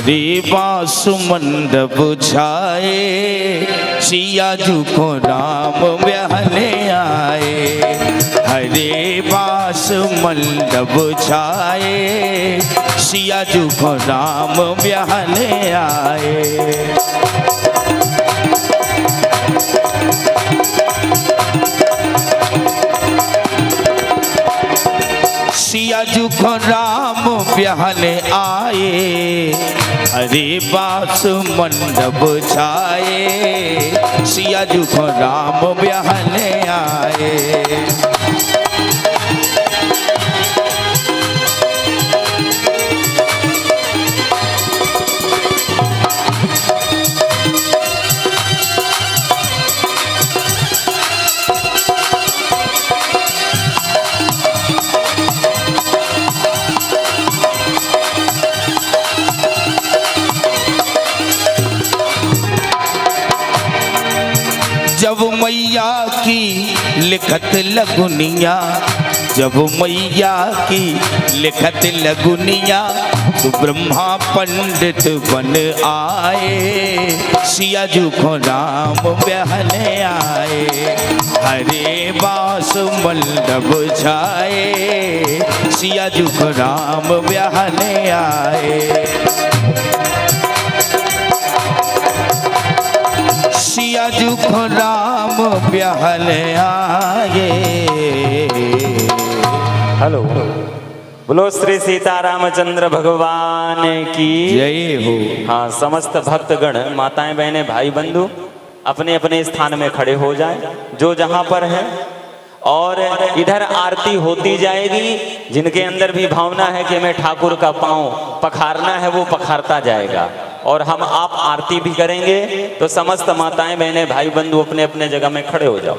हरे बास मंडप छाए सिया जू को राम ब्याहने आए। हरे बास मंडप छाए सिया जू को राम ब्याहने आए। सिया जू को राम ब्याहने आए। हरे बास मंडप छाए सिया जू को राम ब्याहने आए। जब मैया की लिखत लगुनिया, जब मैया की लिखत लगुनिया, तो ब्रह्मा पंडित बन आए सिया जू को राम ब्याहने आए। हरे बास मंडप छाए सिया जू को राम ब्याहने आए। सिया जू को राम ब्याहने आए। हेलो, बोलो श्री सीतारामचंद्र भगवान की जय हो। हाँ, समस्त भक्तगण, माताएं, बहनें, भाई बंधु अपने अपने स्थान में खड़े हो जाए जो जहां पर है, और इधर आरती होती जाएगी। जिनके अंदर भी भावना है कि मैं ठाकुर का पांव पखारना है, वो पखारता जाएगा और हम आप आरती भी करेंगे। तो समस्त माताएं, बहनें, भाई बंधु अपने अपने जगह में खड़े हो जाओ।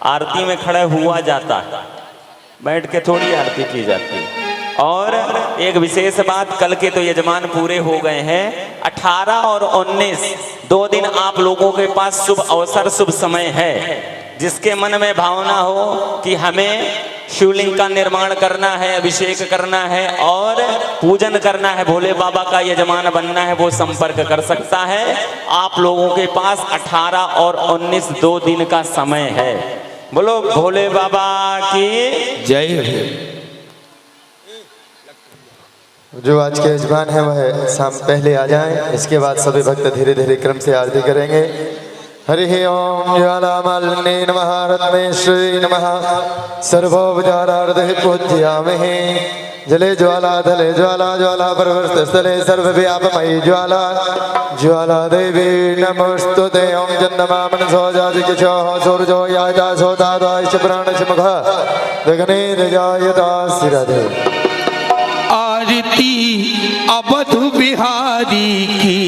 आरती में खड़े हुआ जाता है, बैठ के थोड़ी आरती की जाती है। और एक विशेष बात, कल के तो यजमान पूरे हो गए हैं। 18 और 19 2 दिन आप लोगों के पास शुभ अवसर, शुभ समय है। जिसके मन में भावना हो कि हमें शिवलिंग का निर्माण करना है, अभिषेक करना है और पूजन करना है, भोले बाबा का यजमान बनना है, वो संपर्क कर सकता है। आप लोगों के पास 18 और 19 2 दिन का समय है। बोलो भोले बाबा की जय हो। जो आज के यजमान है वह शाम पहले आ जाएं, इसके बाद सभी भक्त धीरे धीरे क्रम से आरती करेंगे। हरि ओम ज्वालामालिन्ये नमः रत्नेश्वरी नमः सर्वोपचारार्थे पूज्यामहे। जले ज्वाला थले ज्वाला ज्वाला प्रवर्त स्थले सर्वव्यापमयी ज्वाला ज्वाला देवी नमोस्तुते। ओम जन्नमा मनसो जातिकिशो सूर्यो याजा सोदादाश्च प्राणश्च मुखः दग्नेर्जायता शिरदे। आरती अवध बिहारी की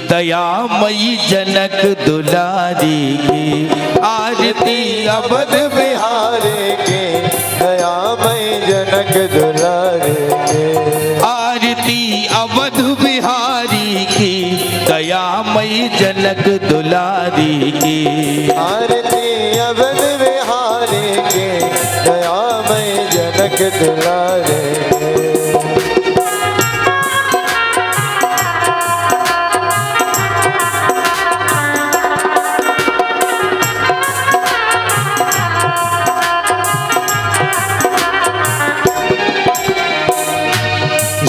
दयामयी जनक दुलारी की। आरती अवध बिहारी के दयामय जनक दुलारे के। आरती अवध बिहारी की दयामयी जनक दुलारी की। आरती अवध बिहारी के दयामय जनक दुलारे के।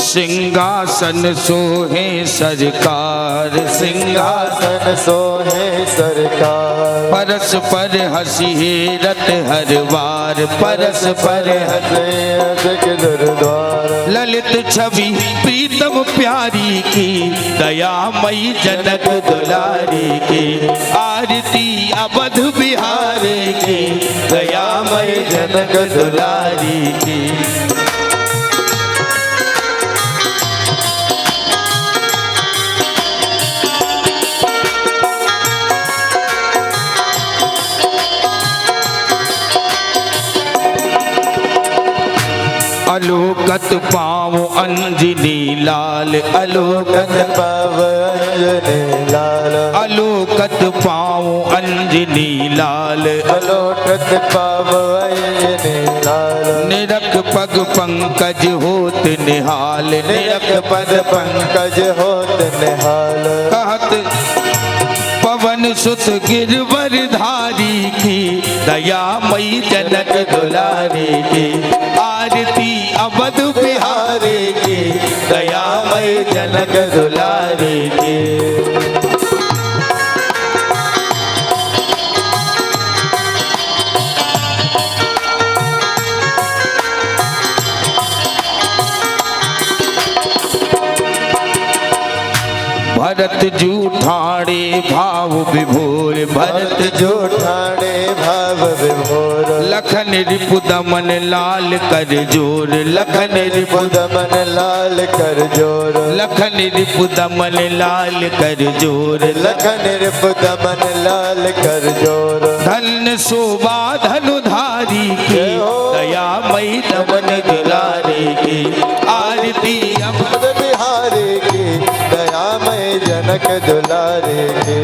सिंहासन सोहे सरकार, सिंहासन सोहे सरकार। परस्पर हंसी रत हर बार, परस्पर हंसे दरबार। ललित छवि प्रीतम प्यारी की दयामयी जनक दुलारी की। आरती अवध बिहारी की दयामयी जनक दुलारी की। और अलोकत पाँव अंजनी लाल अलोकत पाव अंजनी लाल अलोकत पाँव अंजनी लाल अलोकत पाव अंजनी लाल निरख पग पंकज होत निहाल निरख पद पंकज होत निहाल कहत पवन सुत गिरवर धारी की दयामयी जनक दुलारी की आरती अवध बिहारी की दयामयी जनक दुलारी की। भरत जूठाड़े भाव विभोर भरत जोठाणे भाव विभोर लखन रिपु दमन लाल कर जोर लखन रिपु दमन लाल कर जोर लखन रिपु दमन लाल कर जोर लखन रिपु दमन लाल कर जोर धन शोभा धनुधारी की दयामयी दमन दुलारी की आरती अवध बिहारी की दयामय जनक दुलारी की।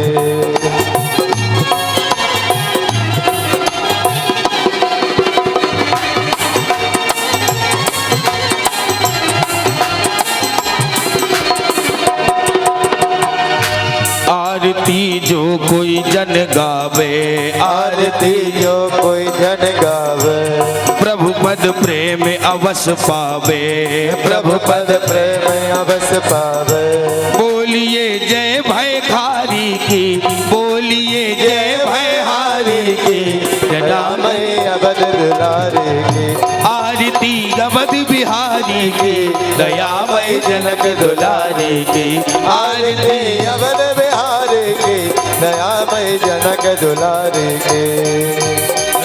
आरती जो कोई जन गावे आरती जो कोई जन गावे प्रभु पद प्रेम अवस पावे प्रभु पद प्रेम अवस पावे बोलिए जय भय खारी की बोलिए जय भय हारी की दयामय अवध दुलारी की आरती अवध बिहारी की दयामय जनक दुलारी की आरती अवध बिहारी की दयामय जनक दुलारी की।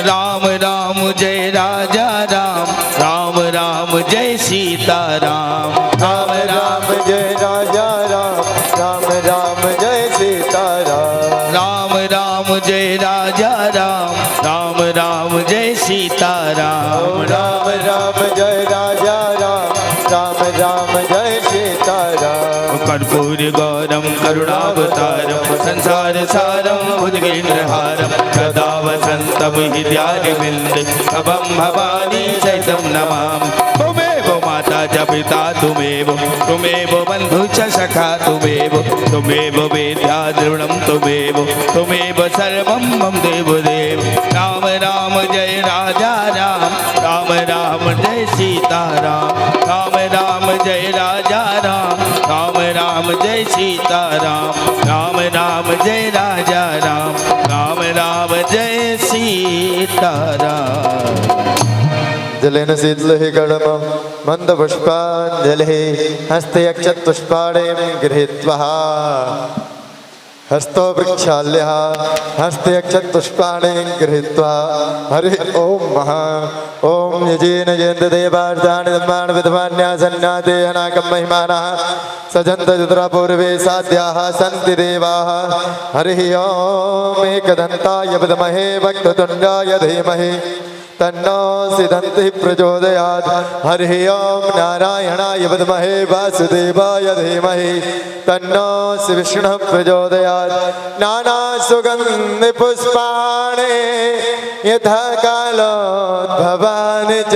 राम राम जय राजा राम राम राम जय सीता राम राम राम जय राजा राम राम राम जय सीता राम राम राम जय राजा राम राम राम जय सीता राम राम राम जय राजा राम राम राम जय सीता राम कर्पूर गौरम करुणावतारम संसार सारम भुजगेन्द्रहारम सदा वसंतम हृदयारविंद अभम भवानी सहितं नमामि त्वमेव माता च पिता त्वमेव बन्धु च सखा त्वमेव वेद्या द्रविणं त्वमेव सर्वं मम देवदेव राम राम जय राजा राम राम राम जय सीता राम राम जय राजा राम राम राम जय सीता राम राम जय राजा राम राम जय सीता राम। जलेन शीतलहि गणम मन्दपुष्पाञ्जलिः हस्ते अक्षतपुष्पाणिं गृहीत्वा हस्तो वृक्षाल्यः हस्ते अक्षतपुष्पाणिं गृहीत्वा हरि ओम महा ओम यजेन जयन्त देवार्तानि धर्माणि विद्वान्यासन्नादेहनाकं महिमानः सजन्त चतुरा पूर्वे साध्याः सन्ति देवाः हरिः ओम एकदन्ताय विद्महे वक्रतुण्डाय धीमहि तन्नो सिद्धन्ति प्रचोदयात् हरिः ओम नारायणाय विद्महे वासुदेवाय धीमहि तन्नो विष्णुः प्रचोदयात् नाना सुगन्धि पुष्पाणि यथा कालोद्भवानि च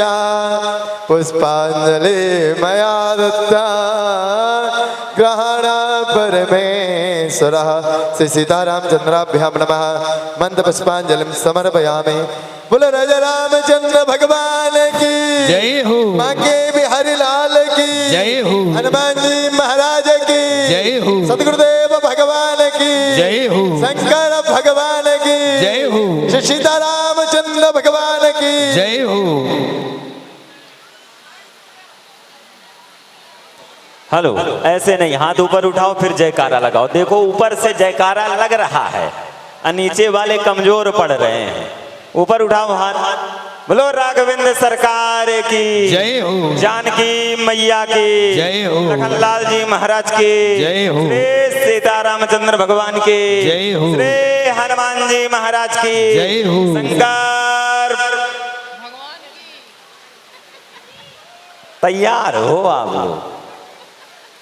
पुष्पाञ्जलि मया दत्ता ग्रहण परमेश्वरः श्री सीतारामचन्द्राभ्यां नमः मन्दपुष्पाञ्जलिं समर्पयामि। बोलो राजा रामचंद्र भगवान की जय हो माँ के बिहारी लाल की जय हो हनुमान जी महाराज की जय हो सतगुरुदेव भगवान की जय हो शंकर भगवान की जय हो श्री सीतारामचंद्र भगवान की जय हो। हेलो, ऐसे नहीं, हाथ ऊपर उठाओ फिर जयकारा लगाओ। देखो ऊपर से जयकारा लग रहा है और नीचे वाले कमजोर पड़ रहे हैं। ऊपर उठाओ हाथ। बोलो राघवेंद्र सरकार की जय हो, जानकी मैया की जय हो, लखनलाल जी महाराज की जय हो, श्री सीतारामचंद्र भगवान की जय हो, श्री हनुमान जी महाराज की जय हो, शंकर तैयार हो आप लोग।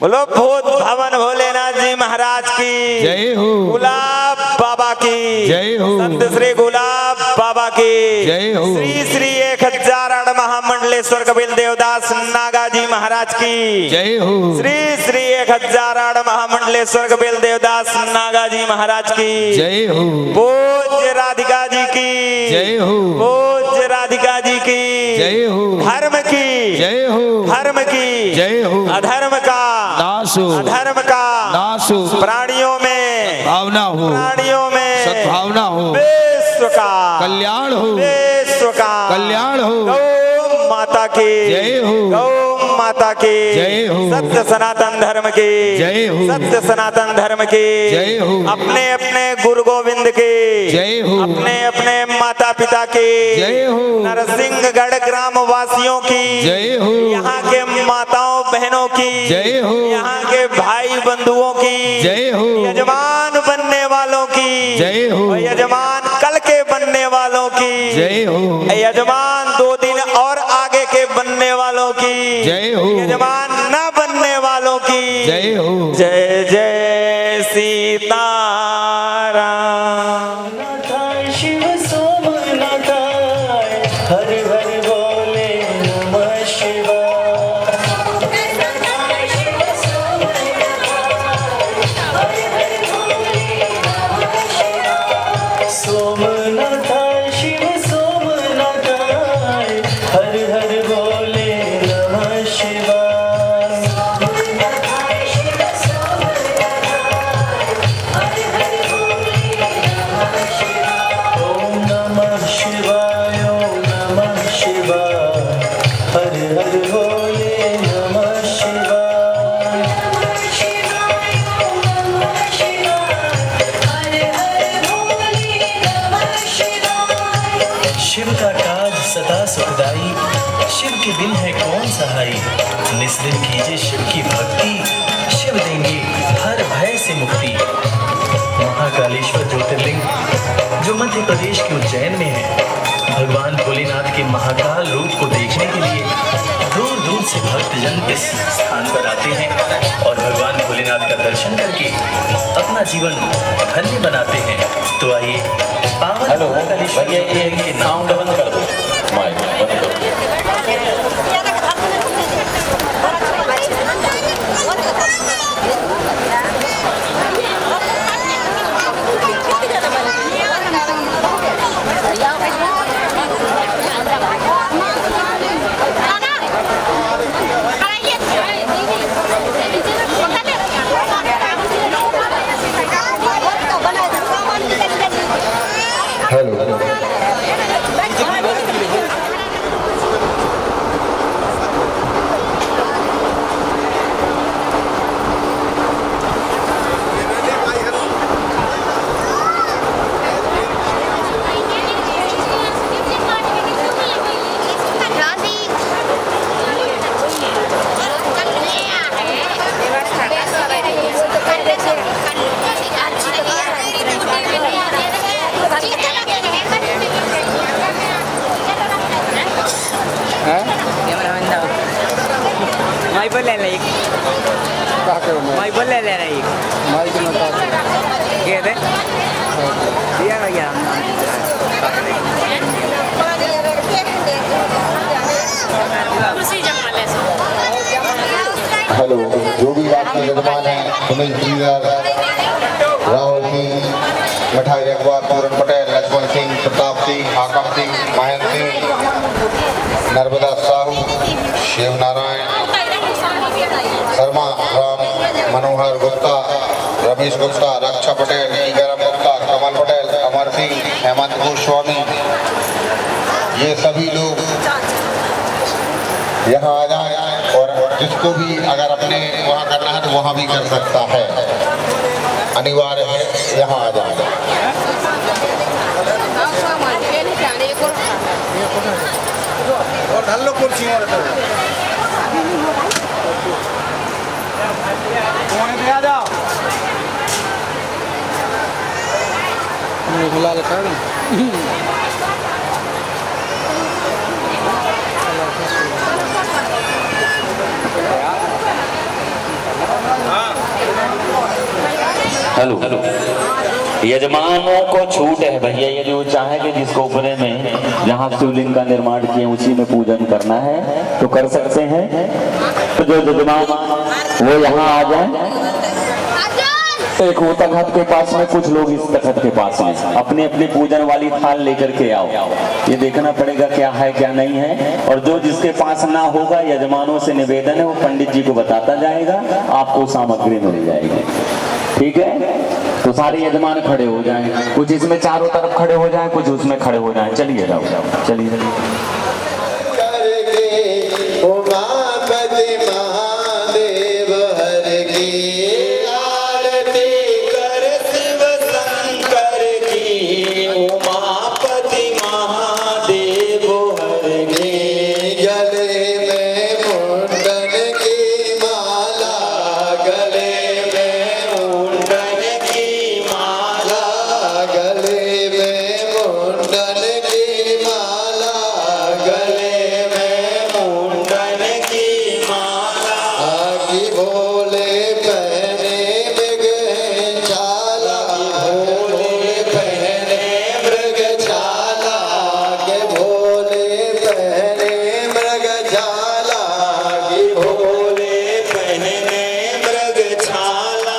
बोलो भूत भवन भोलेनाथ जी महाराज की जय हो। गुलाब बाबा की जय हो। संत श्री गुलाब बाबा की जय हो। श्री श्री 1008 महामंडलेश्वर कपिल देवदास नागा जी महाराज की जय हो। श्री श्री 1008 महामंडलेश्वर कपिल देवदास नागा जी महाराज की जय हो। पूज्य राधिका जी की जय हो। पूज्य राधिका जी की जय हो। धर्म की जय हो। धर्म की जय हो। अधर्म का नाश हो। अधर्म का नाश हो। प्राणियों में भावना हो। प्राणियों में सद्भावना हो। विश्व का कल्याण हो। विश्व का कल्याण हो। गौ माता की जय हो। गौ माता की जय हो। सत्य सनातन धर्म की जय हो। सत्य सनातन धर्म की जय हो। अपने अपने गुरु गोविंद की जय हो। अपने अपने माता पिता की जय हो। नरसिंहगढ़ ग्राम वासियों की जय हो। यहाँ के माताओं बहनों की जय हो। यहाँ के भाई बंधुओं की जय हो। यजमान बनने वालों की जय हो। और यजमान कल के बनने वालों की जय हो। यजमान 2 दिन और आगे के बनने वालों की जय हो। यजमान न बनने वालों की जय हो। जय जय सीताराम। शिव सोमनाथाय हर हर बोले नमः शिवाय। सोमनाथाय शिव सोमनाथाय हर हर बोले नमः शिवाय। ओम नमः शिवाय ओम नमः शिवाय हर हर बोले नमः शिवाय। शिव का काज सदा सुखदाई, शिव के बिन है कौन सहाई। निस्दिन कीजिए शिव की भक्ति, शिव देंगे हर भय से मुक्ति। महाकालेश्वर ज्योतिर्लिंग जो मध्य प्रदेश के उज्जैन में है, भगवान भोलेनाथ के महाकाल रूप को देखने के लिए दूर दूर से भक्तजन इस स्थान पर आते हैं और भगवान भोलेनाथ का दर्शन करके अपना जीवन धन्य बनाते हैं। तो आइए पावन महाकालेश्वर ज्योतिर्लिंग के नाम का बंद कर दो। May boleh lagi. May boleh lagi. Gitu. Dia lagi. Hello, जो भी आपके यजमान हैं सुनील श्रीधर, राहुल सिंह, मिठाई अखबार, पूरन पटेल, लक्ष्मण सिंह, प्रताप सिंह, हाकम सिंह, महेंद्र सिंह, नर्मदा साहू, शिव नारायण शर्मा, राम मनोहर गुप्ता, रमेश गुप्ता, रक्षा पटेल, टीकाराम गुप्ता, कमल पटेल, अमर सिंह, हेमंत गोस्वामी, ये सभी लोग यहाँ आ जाए और जिसको भी अगर अपने वहाँ करना है तो वहाँ भी कर सकता है, अनिवार्य है यहाँ आ जाए। हेलो, यजमानों को छूट है भैया, ये जो चाहे कि जिसको ऊपरे में जहाँ शिवलिंग का निर्माण किए उसी में पूजन करना है तो कर सकते हैं। तो जो यजमान वो यहाँ आ जाए, एक वो तखत के पास में, कुछ लोग इस तखत के पास में अपनी अपनी पूजन वाली थाल लेकर के आओ। ये देखना पड़ेगा क्या है क्या नहीं है, और जो जिसके पास ना होगा यजमानों से निवेदन है वो पंडित जी को बताता जाएगा, आपको सामग्री मिल जाएगी। ठीक है, तो सारे यजमान खड़े हो जाएं, कुछ इसमें चारों तरफ खड़े हो जाएं, कुछ उसमें खड़े हो जाएं। चलिए जाओ जाओ, चलिए उमापति महादेव हर की आरती कर शिव शंकर की। उमापति महादेव हर की गले में मुंडन की माला, गले में मुंडन की माला, गले में मुंडन की माला, गले में मुंडन की माला। आगे भोले पहने मृग छाला, भोले पहने मृग छाला, के भोले पहने मृग छाला, के भोले पहने मृग छाला।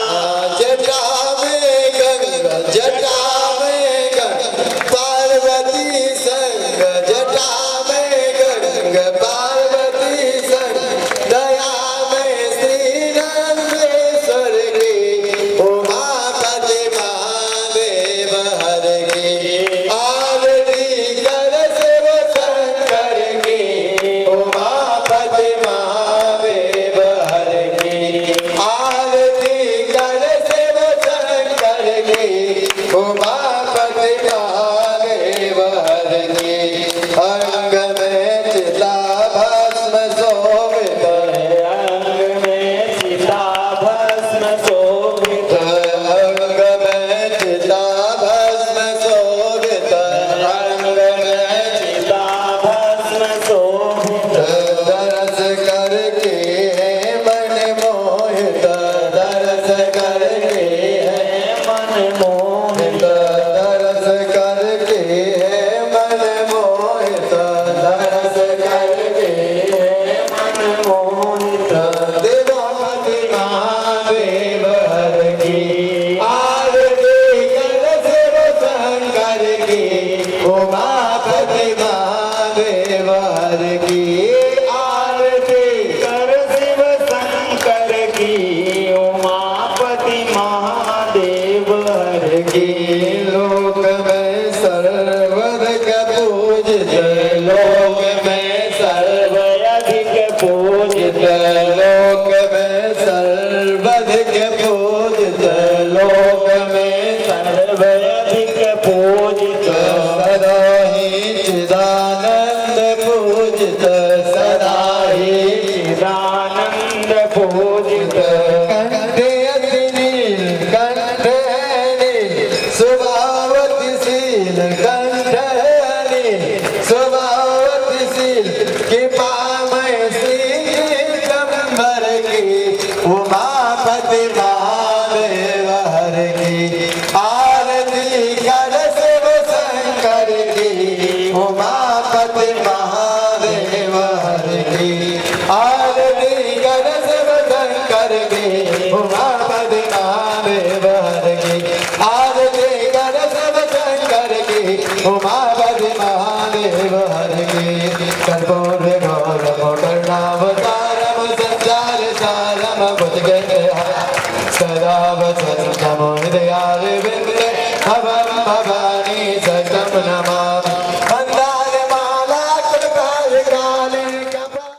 जटा में गंगा, जटा में गंगा पार्वती संग, जटा में गंगा पार्वती संग, दया में श्री नंदेश्वर की। उमापति महादेव हर की आरती कर शिव शंकर की। उमापति महादेव हर की आरती कर शिव शंकर की। उमापति महादेव हर की अंग में चिता भस्म शोभित है, अंग में चिता भस्म शोभित है, अंग में चिता भस्म शोभित है, अंग में चिता भस्म शोभित है। दरस करके है मन मोहित, दरस करके है मन मोहित, दरस करके है मन मोहित, दरस करके है मन मोहित। देवापति महादेव हर की आरती कर शिव शंकर की। उमापति महादेव हर की आरती कर शिव शंकर की। उमापति महादेव हर की लोक में सर्वाधिक पूजित, लोक में सर्वाधिक पूजित, लोक में सर्वाधिक पूजित, लोक में सर्वाधिक पूजित। सदा ही चिदानंद पूजित, सदा ही चिदानंद पूजित। कंठे अति नील, कंठे नील सुभावती शील, कंठे नील सुभावती शील। कृपा में श्री दिगंबर की। उमापति महादेव हर की आरती कर शिव शंकर की। उमापति महादेव हर की आरती कर शिव शंकर की। उमापति महादेव हर की आरती कर शिव शंकर की। उमापति महादेव हर की कर्पूर गौर मोटरनावतारम संचार सारम भुजगे सदा वसंतमो हृदयार विंदे।